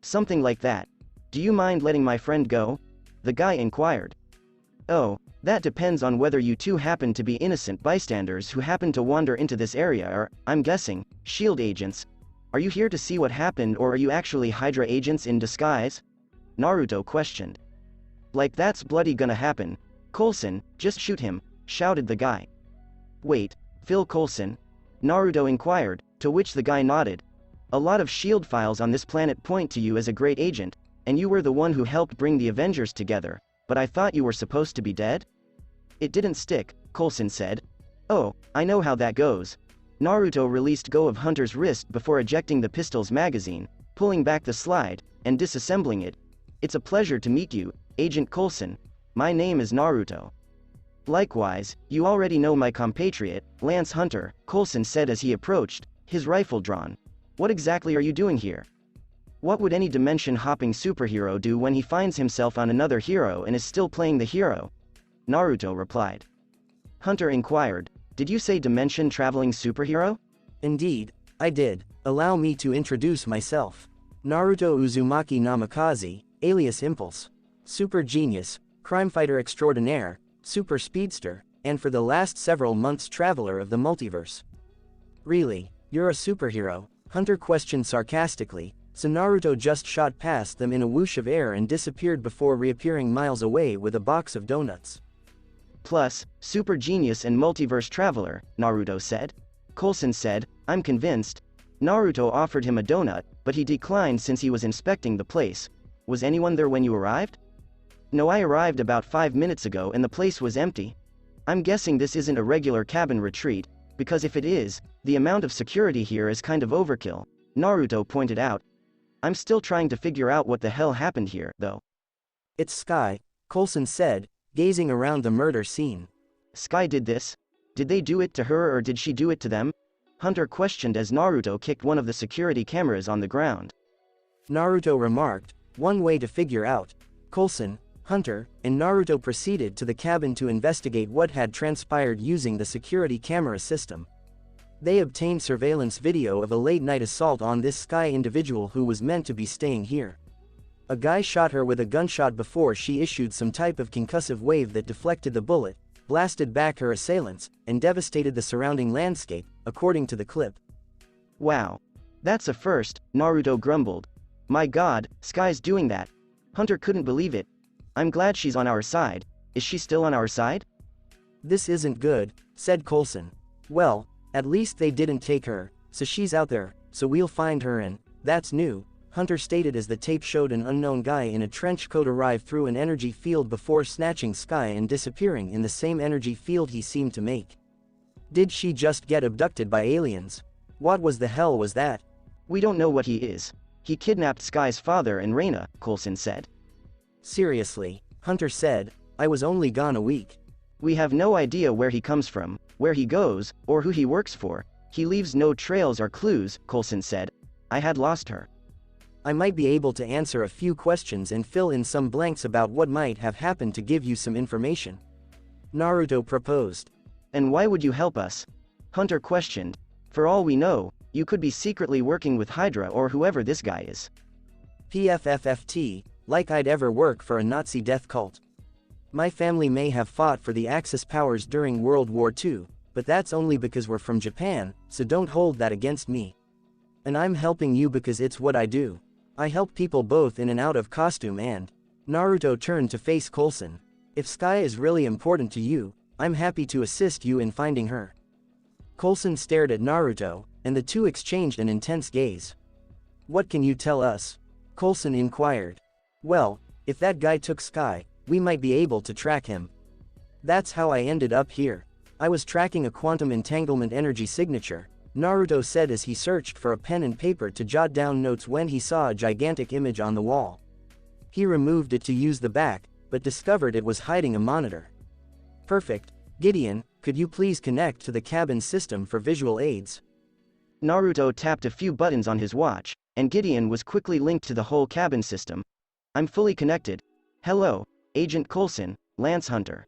Something like that. Do you mind letting my friend go? The guy inquired. Oh, that depends on whether you two happen to be innocent bystanders who happen to wander into this area or, I'm guessing, SHIELD agents. Are you here to see what happened or are you actually Hydra agents in disguise? Naruto questioned. Like that's bloody gonna happen. Coulson, just shoot him, shouted the guy. Wait, Phil Coulson? Naruto inquired, to which the guy nodded. A lot of SHIELD files on this planet point to you as a great agent, and you were the one who helped bring the Avengers together, but I thought you were supposed to be dead? It didn't stick, Coulson said. Oh, I know how that goes. Naruto released go of Hunter's wrist before ejecting the pistol's magazine, pulling back the slide, and disassembling it. It's a pleasure to meet you, Agent Coulson. My name is Naruto. Likewise, you already know my compatriot, Lance Hunter, Coulson said as he approached, his rifle drawn. What exactly are you doing here? What would any dimension-hopping superhero do when he finds himself on another hero and is still playing the hero? Naruto replied. Hunter inquired, did you say dimension-traveling superhero? Indeed, I did. Allow me to introduce myself. Naruto Uzumaki Namikaze, alias Impulse. Super genius, crime fighter extraordinaire, super speedster, and for the last several months traveler of the multiverse. Really, you're a superhero? Hunter questioned sarcastically, so Naruto just shot past them in a whoosh of air and disappeared before reappearing miles away with a box of donuts. Plus, super genius and multiverse traveler, Naruto said. Coulson said, I'm convinced. Naruto offered him a donut, but he declined since he was inspecting the place. Was anyone there when you arrived? No, I arrived about 5 minutes ago and the place was empty. I'm guessing this isn't a regular cabin retreat, because if it is, the amount of security here is kind of overkill, Naruto pointed out. I'm still trying to figure out what the hell happened here, though. It's Sky, Coulson said, gazing around the murder scene. Sky did this? Did they do it to her or did she do it to them? Hunter questioned as Naruto kicked one of the security cameras on the ground. Naruto remarked, one way to figure out. Coulson, Hunter, and Naruto proceeded to the cabin to investigate what had transpired using the security camera system. They obtained surveillance video of a late-night assault on this Sky individual who was meant to be staying here. A guy shot her with a gunshot before she issued some type of concussive wave that deflected the bullet, blasted back her assailants, and devastated the surrounding landscape, according to the clip. Wow. That's a first, Naruto grumbled. My god, Sky's doing that. Hunter couldn't believe it. I'm glad she's on our side. Is she still on our side? This isn't good, said Coulson. Well, at least they didn't take her, so she's out there, so we'll find her and, that's new, Hunter stated as the tape showed an unknown guy in a trench coat arrive through an energy field before snatching Sky and disappearing in the same energy field he seemed to make. Did she just get abducted by aliens? What was the hell was that? We don't know what he is. He kidnapped Sky's father and Reina, Coulson said. Seriously, Hunter said, I was only gone a week. We have no idea where he comes from, where he goes, or who he works for. He leaves no trails or clues, Coulson said. I had lost her. I might be able to answer a few questions and fill in some blanks about what might have happened to give you some information. Naruto proposed. And why would you help us? Hunter questioned. For all we know, you could be secretly working with Hydra or whoever this guy is. PFFFT, like I'd ever work for a Nazi death cult. My family may have fought for the Axis powers during World War II, but that's only because we're from Japan, so don't hold that against me. And I'm helping you because it's what I do. I help people both in and out of costume and... Naruto turned to face Coulson. If Sky is really important to you, I'm happy to assist you in finding her. Coulson stared at Naruto, and the two exchanged an intense gaze. What can you tell us? Coulson inquired. Well, if that guy took Sky, we might be able to track him. That's how I ended up here. I was tracking a quantum entanglement energy signature, Naruto said as he searched for a pen and paper to jot down notes when he saw a gigantic image on the wall. He removed it to use the back, but discovered it was hiding a monitor. Perfect. Gideon, could you please connect to the cabin system for visual aids? Naruto tapped a few buttons on his watch, and Gideon was quickly linked to the whole cabin system. I'm fully connected. Hello, Agent Coulson, Lance Hunter.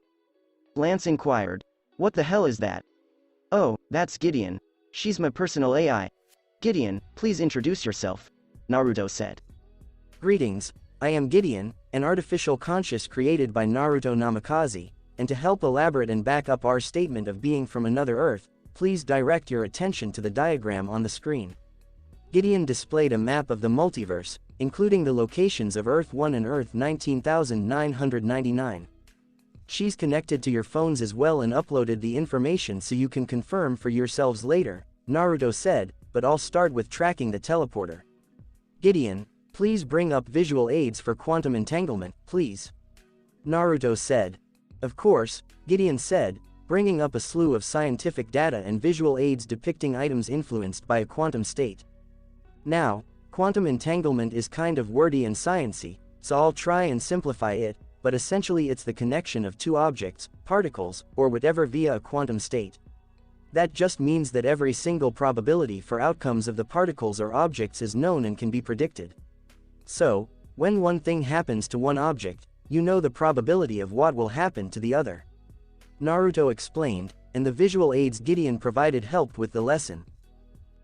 Lance inquired. What the hell is that? Oh, that's Gideon. She's my personal AI. Gideon, please introduce yourself, Naruto said. Greetings, I am Gideon, an artificial conscious created by Naruto Namikaze, and to help elaborate and back up our statement of being from another Earth, please direct your attention to the diagram on the screen. Gideon displayed a map of the multiverse, including the locations of Earth 1 and Earth 19,999. She's connected to your phones as well and uploaded the information so you can confirm for yourselves later, Naruto said, but I'll start with tracking the teleporter. Gideon, please bring up visual aids for quantum entanglement, please. Naruto said. Of course, Gideon said, bringing up a slew of scientific data and visual aids depicting items influenced by a quantum state. Now, quantum entanglement is kind of wordy and sciencey, so I'll try and simplify it, but essentially it's the connection of two objects, particles, or whatever via a quantum state. That just means that every single probability for outcomes of the particles or objects is known and can be predicted. So, when one thing happens to one object, you know the probability of what will happen to the other. Naruto explained, and the visual aids Gideon provided helped with the lesson.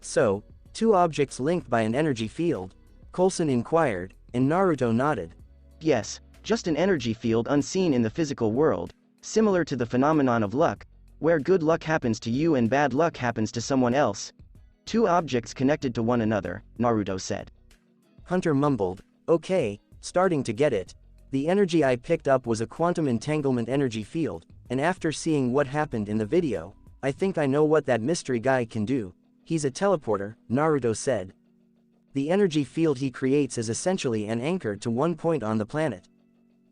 So, two objects linked by an energy field? Coulson inquired, and Naruto nodded. Yes, just an energy field unseen in the physical world, similar to the phenomenon of luck, where good luck happens to you and bad luck happens to someone else. Two objects connected to one another, Naruto said. Hunter mumbled, okay, starting to get it. The energy I picked up was a quantum entanglement energy field, and after seeing what happened in the video, I think I know what that mystery guy can do. He's a teleporter, Naruto said. The energy field he creates is essentially an anchor to one point on the planet.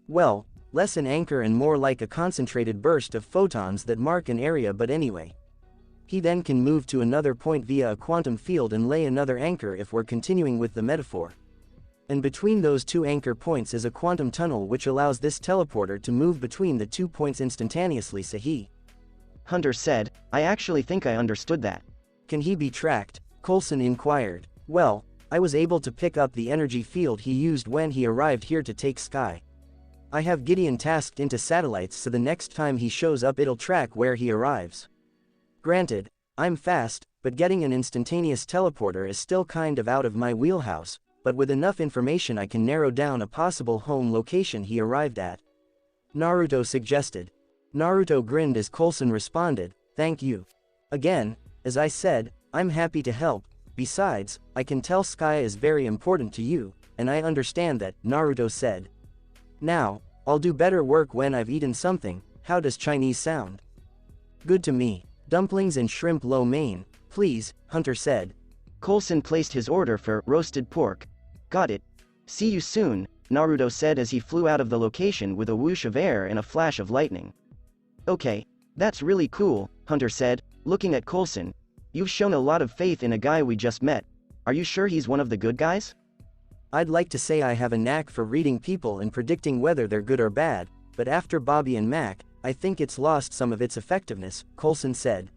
Well, less an anchor and more like a concentrated burst of photons that mark an area, but anyway. He then can move to another point via a quantum field and lay another anchor if we're continuing with the metaphor. And between those two anchor points is a quantum tunnel which allows this teleporter to move between the 2 points instantaneously, he. Hunter said, I actually think I understood that. Can he be tracked? Coulson inquired. Well, I was able to pick up the energy field he used when he arrived here to take Sky. I have Gideon tasked into satellites so the next time he shows up it'll track where he arrives. Granted, I'm fast, but getting an instantaneous teleporter is still kind of out of my wheelhouse, but with enough information I can narrow down a possible home location he arrived at. Naruto suggested. Naruto grinned as Coulson responded, thank you. Again, as I said, I'm happy to help. Besides, I can tell Sky is very important to you, and I understand that, Naruto said. Now, I'll do better work when I've eaten something. How does Chinese sound? Good to me. Dumplings and shrimp lo mein, please, Hunter said. Coulson placed his order for roasted pork. Got it. See you soon, Naruto said as he flew out of the location with a whoosh of air and a flash of lightning. Okay, that's really cool, Hunter said, looking at Coulson. You've shown a lot of faith in a guy we just met. Are you sure he's one of the good guys? I'd like to say I have a knack for reading people and predicting whether they're good or bad, but after Bobby and Mac, I think it's lost some of its effectiveness, Coulson said.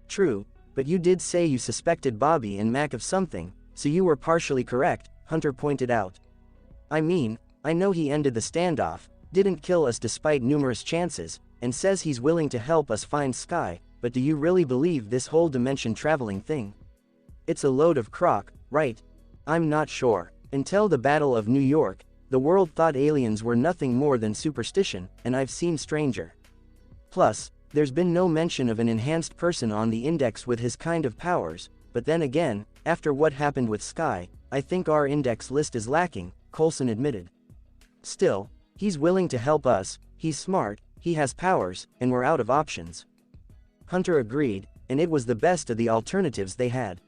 True, but you did say you suspected Bobby and Mac of something, so you were partially correct, Hunter pointed out. I mean, I know he ended the standoff, didn't kill us despite numerous chances, and says he's willing to help us find Sky, but do you really believe this whole dimension traveling thing? It's a load of crock, right? I'm not sure. Until the Battle of New York, the world thought aliens were nothing more than superstition, and I've seen stranger. Plus, there's been no mention of an enhanced person on the index with his kind of powers, but then again, after what happened with Sky, I think our index list is lacking, Coulson admitted. Still, he's willing to help us, he's smart, he has powers, and we're out of options. Hunter agreed, and it was the best of the alternatives they had.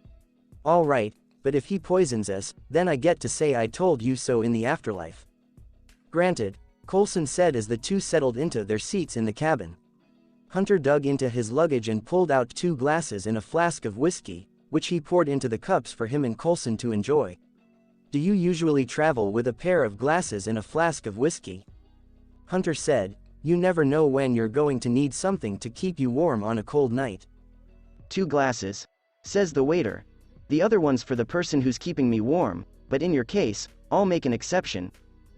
All right, but if he poisons us, then I get to say I told you so in the afterlife. Granted, Coulson said as the two settled into their seats in the cabin. Hunter dug into his luggage and pulled out 2 glasses and a flask of whiskey, which he poured into the cups for him and Coulson to enjoy. Do you usually travel with a pair of glasses and a flask of whiskey? Hunter said, you never know when you're going to need something to keep you warm on a cold night. 2 glasses, says the waiter. The other one's for the person who's keeping me warm, but in your case, I'll make an exception.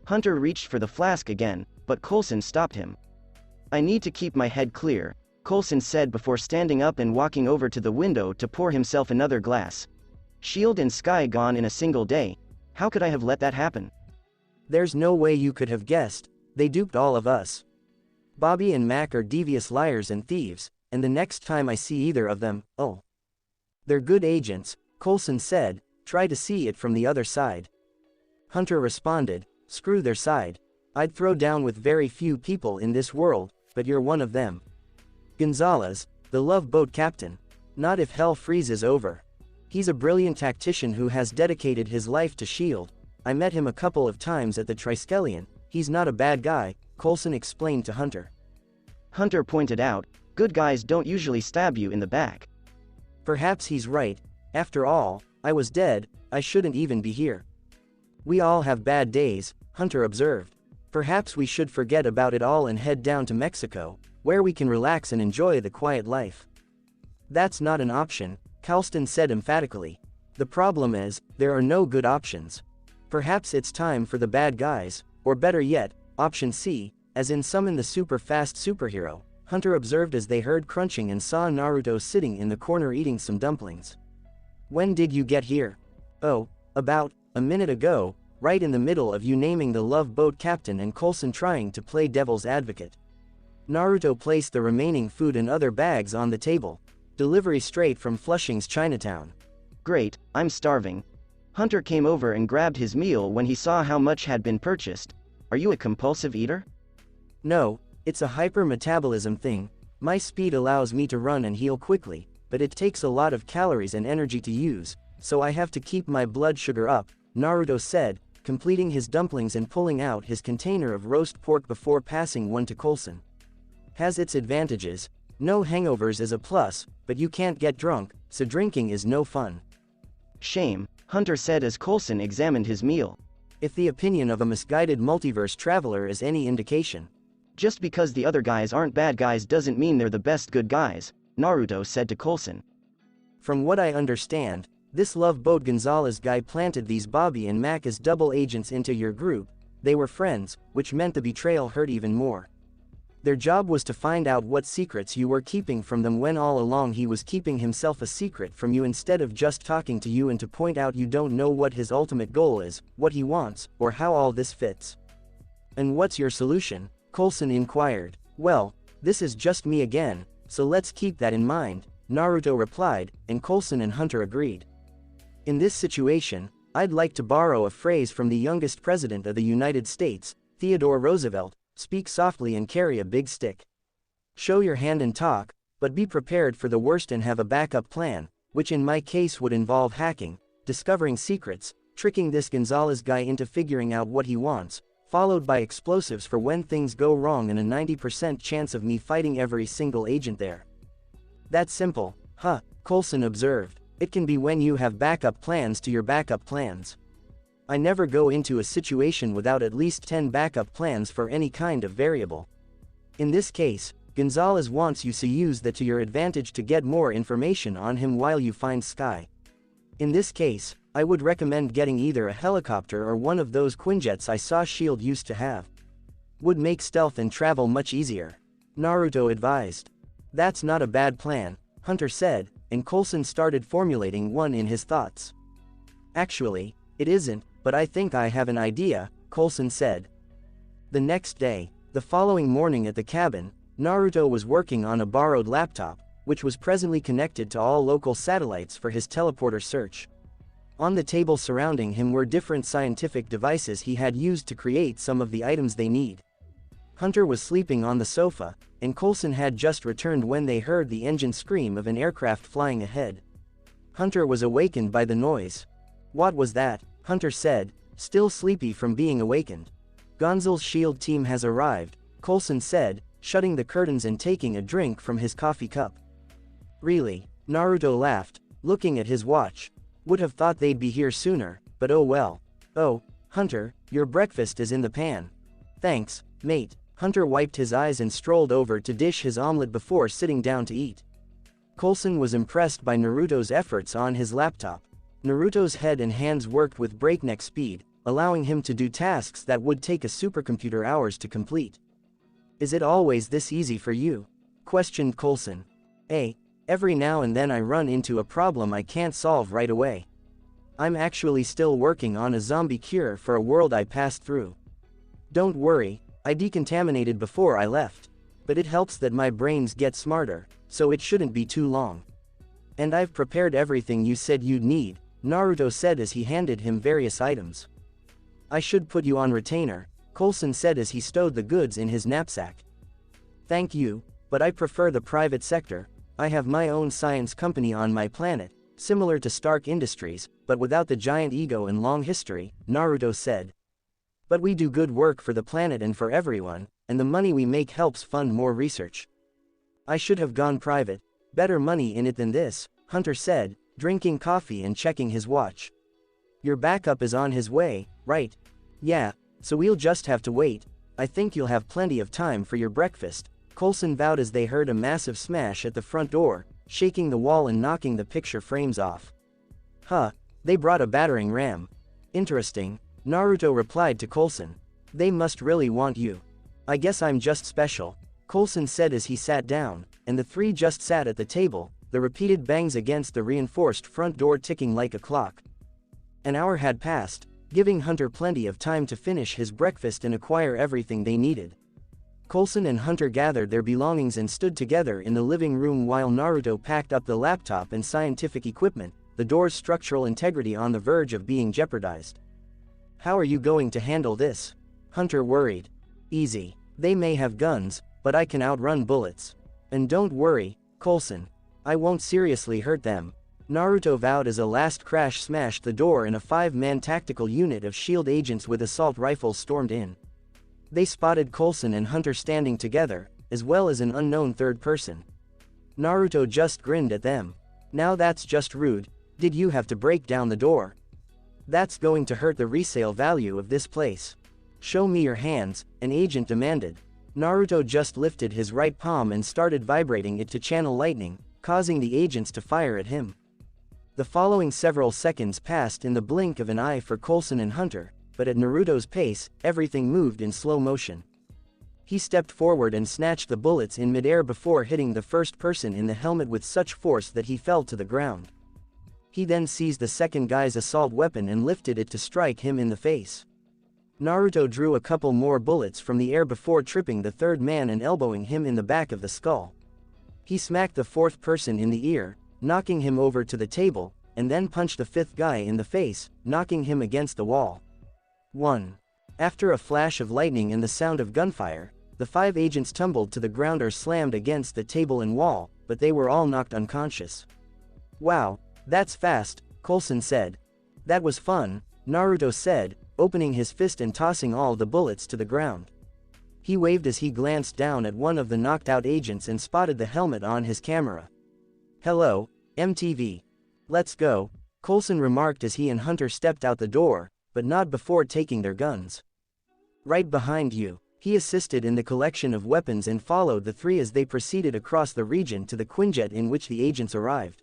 Hunter reached for the flask again, but Coulson stopped him. I need to keep my head clear, Coulson said before standing up and walking over to the window to pour himself another glass. Shield and Sky gone in a single day. How could I have let that happen? There's no way you could have guessed, they duped all of us. Bobby and Mac are devious liars and thieves, and the next time I see either of them, oh. They're good agents, Coulson said, try to see it from the other side. Hunter responded, screw their side. I'd throw down with very few people in this world, but you're one of them. Gonzalez, the love boat captain. Not if hell freezes over. He's a brilliant tactician who has dedicated his life to S.H.I.E.L.D. I met him a couple of times at the Triskelion. He's not a bad guy, Coulson explained to Hunter. Hunter pointed out, good guys don't usually stab you in the back. Perhaps he's right. After all, I was dead, I shouldn't even be here. We all have bad days, Hunter observed. Perhaps we should forget about it all and head down to Mexico, where we can relax and enjoy the quiet life. That's not an option, Coulson said emphatically. The problem is, there are no good options. Perhaps it's time for the bad guys, or better yet, option C, as in summon the super fast superhero, Hunter observed as they heard crunching and saw Naruto sitting in the corner eating some dumplings. When did you get here? Oh, about a minute ago, right in the middle of you naming the love boat captain and Coulson trying to play devil's advocate. Naruto placed the remaining food and other bags on the table. Delivery straight from Flushing's Chinatown. Great, I'm starving. Hunter came over and grabbed his meal when he saw how much had been purchased. Are you a compulsive eater? No, it's a hyper-metabolism thing. My speed allows me to run and heal quickly, but it takes a lot of calories and energy to use, so I have to keep my blood sugar up, Naruto said, completing his dumplings and pulling out his container of roast pork before passing one to Coulson. Has its advantages. No hangovers is a plus, but you can't get drunk, so drinking is no fun. Shame, Hunter said as Coulson examined his meal. If the opinion of a misguided multiverse traveler is any indication. Just because the other guys aren't bad guys doesn't mean they're the best good guys, Naruto said to Coulson. From what I understand, this Love Boat Gonzalez guy planted these Bobby and Mac as double agents into your group. They were friends, which meant the betrayal hurt even more. Their job was to find out what secrets you were keeping from them when all along he was keeping himself a secret from you instead of just talking to you, and to point out you don't know what his ultimate goal is, what he wants, or how all this fits. And what's your solution? Coulson inquired. Well, this is just me again, so let's keep that in mind, Naruto replied, and Coulson and Hunter agreed. In this situation, I'd like to borrow a phrase from the youngest president of the United States, Theodore Roosevelt. Speak softly and carry a big stick. Show your hand and talk, but be prepared for the worst and have a backup plan, which in my case would involve hacking, discovering secrets, tricking this Gonzalez guy into figuring out what he wants, followed by explosives for when things go wrong and a 90% chance of me fighting every single agent there. That's simple, huh, Coulson observed. It can be when you have backup plans to your backup plans. I never go into a situation without at least 10 backup plans for any kind of variable. In this case, Gonzalez wants you to use that to your advantage to get more information on him while you find Sky. In this case, I would recommend getting either a helicopter or one of those Quinjets I saw S.H.I.E.L.D. used to have. Would make stealth and travel much easier. Naruto advised. That's not a bad plan, Hunter said, and Coulson started formulating one in his thoughts. Actually, it isn't, but I think I have an idea, Coulson said. The next day, the following morning at the cabin, Naruto was working on a borrowed laptop, which was presently connected to all local satellites for his teleporter search. On the table surrounding him were different scientific devices he had used to create some of the items they need. Hunter was sleeping on the sofa, and Coulson had just returned when they heard the engine scream of an aircraft flying ahead. Hunter was awakened by the noise. What was that? Hunter said, still sleepy from being awakened. Gonzalez's S.H.I.E.L.D. team has arrived, Coulson said, shutting the curtains and taking a drink from his coffee cup. Really? Naruto laughed, looking at his watch. Would have thought they'd be here sooner, but oh well. Oh, Hunter, your breakfast is in the pan. Thanks, mate. Hunter wiped his eyes and strolled over to dish his omelet before sitting down to eat. Coulson was impressed by Naruto's efforts on his laptop. Naruto's head and hands worked with breakneck speed, allowing him to do tasks that would take a supercomputer hours to complete. Is it always this easy for you? Questioned Coulson. Every now and then I run into a problem I can't solve right away. I'm actually still working on a zombie cure for a world I passed through. Don't worry, I decontaminated before I left. But it helps that my brains get smarter, so it shouldn't be too long. And I've prepared everything you said you'd need, Naruto said as he handed him various items. I should put you on retainer, Coulson said as he stowed the goods in his knapsack. Thank you, but I prefer the private sector. I have my own science company on my planet, similar to Stark Industries, but without the giant ego and long history, Naruto said. But we do good work for the planet and for everyone, and the money we make helps fund more research. I should have gone private, better money in it than this, Hunter said, drinking coffee and checking his watch. Your backup is on his way, right? Yeah, so we'll just have to wait. I think you'll have plenty of time for your breakfast, Coulson vowed as they heard a massive smash at the front door, shaking the wall and knocking the picture frames off. Huh, they brought a battering ram. Interesting, Naruto replied to Coulson. They must really want you. I guess I'm just special, Coulson said as he sat down, and the three just sat at the table, the repeated bangs against the reinforced front door ticking like a clock. An hour had passed, giving Hunter plenty of time to finish his breakfast and acquire everything they needed. Coulson and Hunter gathered their belongings and stood together in the living room while Naruto packed up the laptop and scientific equipment, the door's structural integrity on the verge of being jeopardized. How are you going to handle this? Hunter worried. Easy. They may have guns, but I can outrun bullets. And don't worry, Coulson. I won't seriously hurt them, Naruto vowed as a last crash smashed the door and a 5-man tactical unit of SHIELD agents with assault rifles stormed in. They spotted Coulson and Hunter standing together, as well as an unknown third person. Naruto just grinned at them. Now that's just rude. Did you have to break down the door? That's going to hurt the resale value of this place. Show me your hands, an agent demanded. Naruto just lifted his right palm and started vibrating it to channel lightning, causing the agents to fire at him. The following several seconds passed in the blink of an eye for Coulson and Hunter, but at Naruto's pace, everything moved in slow motion. He stepped forward and snatched the bullets in midair before hitting the first person in the helmet with such force that he fell to the ground. He then seized the second guy's assault weapon and lifted it to strike him in the face. Naruto drew a couple more bullets from the air before tripping the third man and elbowing him in the back of the skull. He smacked the fourth person in the ear, knocking him over to the table, and then punched the fifth guy in the face, knocking him against the wall. 1. After a flash of lightning and the sound of gunfire, the 5 agents tumbled to the ground or slammed against the table and wall, but they were all knocked unconscious. Wow, that's fast, Coulson said. That was fun, Naruto said, opening his fist and tossing all the bullets to the ground. He waved as he glanced down at one of the knocked-out agents and spotted the helmet on his camera. Hello, MTV. Let's go, Coulson remarked as he and Hunter stepped out the door, but not before taking their guns. Right behind you, he assisted in the collection of weapons and followed the three as they proceeded across the region to the Quinjet in which the agents arrived.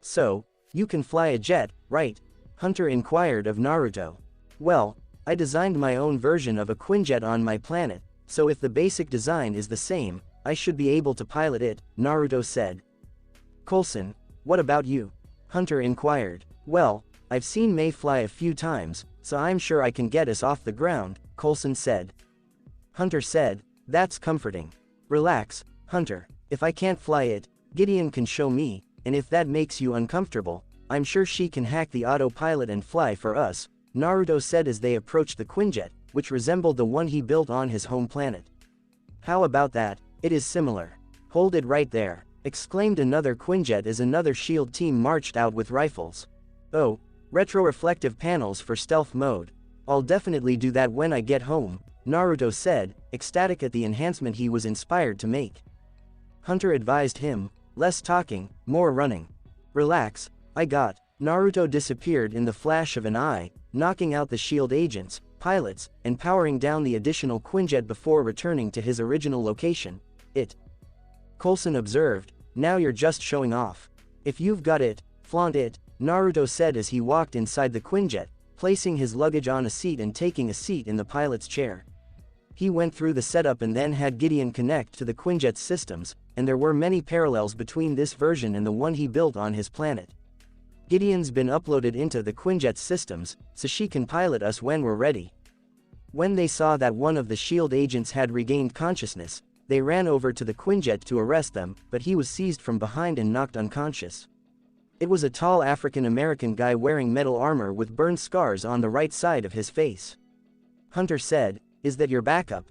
So, you can fly a jet, right? Hunter inquired of Naruto. Well, I designed my own version of a Quinjet on my planet, so if the basic design is the same, I should be able to pilot it, Naruto said. Coulson, what about you? Hunter inquired. Well, I've seen May fly a few times, so I'm sure I can get us off the ground, Coulson said. Hunter said, that's comforting. Relax, Hunter, if I can't fly it, Gideon can show me, and if that makes you uncomfortable, I'm sure she can hack the autopilot and fly for us, Naruto said as they approached the Quinjet, which resembled the one he built on his home planet. How about that? It is similar. Hold it right there, exclaimed another Quinjet as another SHIELD team marched out with rifles. Oh, retroreflective panels for stealth mode. I'll definitely do that when I get home, Naruto said, ecstatic at the enhancement he was inspired to make. Hunter advised him, less talking, more running. Relax, I got. Naruto disappeared in the flash of an eye, knocking out the SHIELD agents, pilots, and powering down the additional Quinjet before returning to his original location. Coulson observed, now you're just showing off. If you've got it, flaunt it, Naruto said as he walked inside the Quinjet, placing his luggage on a seat and taking a seat in the pilot's chair. He went through the setup and then had Gideon connect to the Quinjet's systems, and there were many parallels between this version and the one he built on his planet. Gideon's been uploaded into the Quinjet's systems, so she can pilot us when we're ready. When they saw that one of the SHIELD agents had regained consciousness, they ran over to the Quinjet to arrest them, but he was seized from behind and knocked unconscious. It was a tall African-American guy wearing metal armor with burned scars on the right side of his face. Hunter said, "Is that your backup?"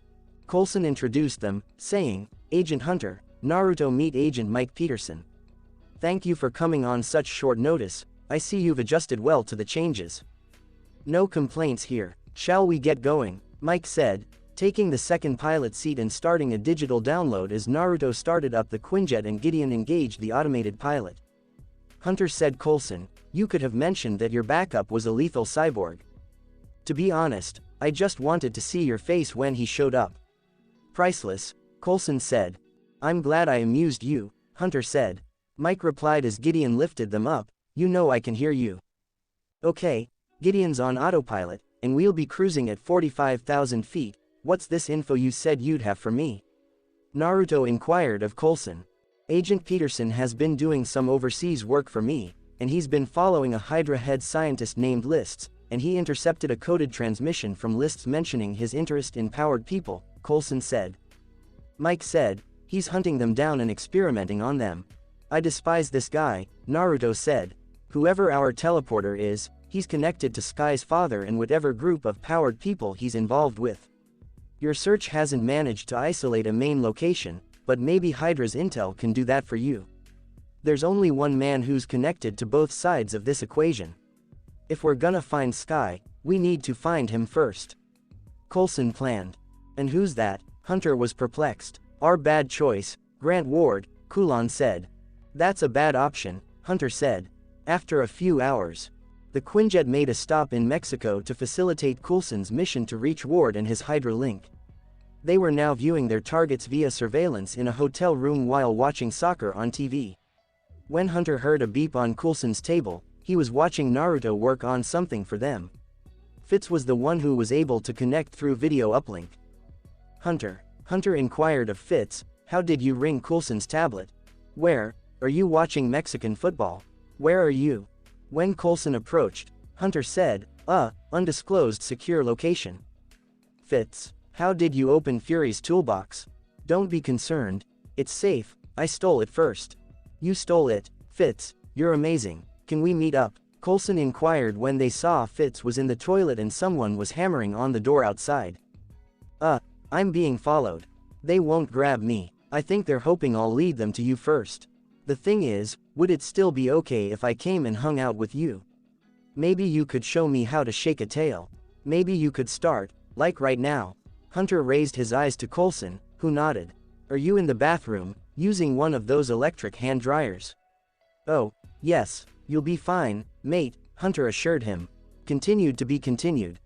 Coulson introduced them, saying, "Agent Hunter, Naruto, meet Agent Mike Peterson. Thank you for coming on such short notice. I see you've adjusted well to the changes." "No complaints here. Shall we get going?" Mike said, taking the second pilot seat and starting a digital download as Naruto started up the Quinjet and Gideon engaged the automated pilot. Hunter said, "Coulson, you could have mentioned that your backup was a lethal cyborg." "To be honest, I just wanted to see your face when he showed up." "Priceless," Coulson said. "I'm glad I amused you," Hunter said. Mike replied as Gideon lifted them up, "You know I can hear you." "Okay, Gideon's on autopilot, and we'll be cruising at 45,000 feet, what's this info you said you'd have for me?" Naruto inquired of Coulson. "Agent Peterson has been doing some overseas work for me, and he's been following a Hydra head scientist named Lists, and he intercepted a coded transmission from Lists mentioning his interest in powered people," Coulson said. Mike said, "He's hunting them down and experimenting on them." "I despise this guy," Naruto said. "Whoever our teleporter is, he's connected to Sky's father and whatever group of powered people he's involved with. Your search hasn't managed to isolate a main location, but maybe Hydra's intel can do that for you. There's only one man who's connected to both sides of this equation. If we're gonna find Sky, we need to find him first." Coulson planned. "And who's that?" Hunter was perplexed. "Our bad choice, Grant Ward," Kulon said. "That's a bad option," Hunter said. After a few hours, the Quinjet made a stop in Mexico to facilitate Coulson's mission to reach Ward and his Hydra link. They were now viewing their targets via surveillance in a hotel room while watching soccer on TV. When Hunter heard a beep on Coulson's table, he was watching Naruto work on something for them. Fitz was the one who was able to connect through video uplink. Hunter inquired of Fitz, "How did you ring Coulson's tablet? Where? Are you watching Mexican football? Where are you?" When Coulson approached, Hunter said, "Undisclosed secure location." Fitz, "How did you open Fury's toolbox?" "Don't be concerned. It's safe, I stole it first." "You stole it, Fitz, you're amazing. Can we meet up?" Coulson inquired when they saw Fitz was in the toilet and someone was hammering on the door outside. I'm being followed. They won't grab me. I think they're hoping I'll lead them to you first. The thing is, would it still be okay if I came and hung out with you? Maybe you could show me how to shake a tail. Maybe you could start, like right now." Hunter raised his eyes to Coulson, who nodded. "Are you in the bathroom, using one of those electric hand dryers?" "Oh, yes, you'll be fine, mate," Hunter assured him. Continued to be continued.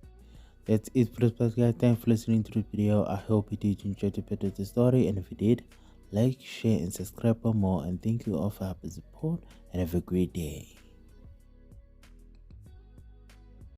That's it for this podcast, guys. Thanks for listening to the video. I hope you did enjoy the bit of the story, and if you did, like, share, and subscribe for more. And thank you all for your support, and have a great day.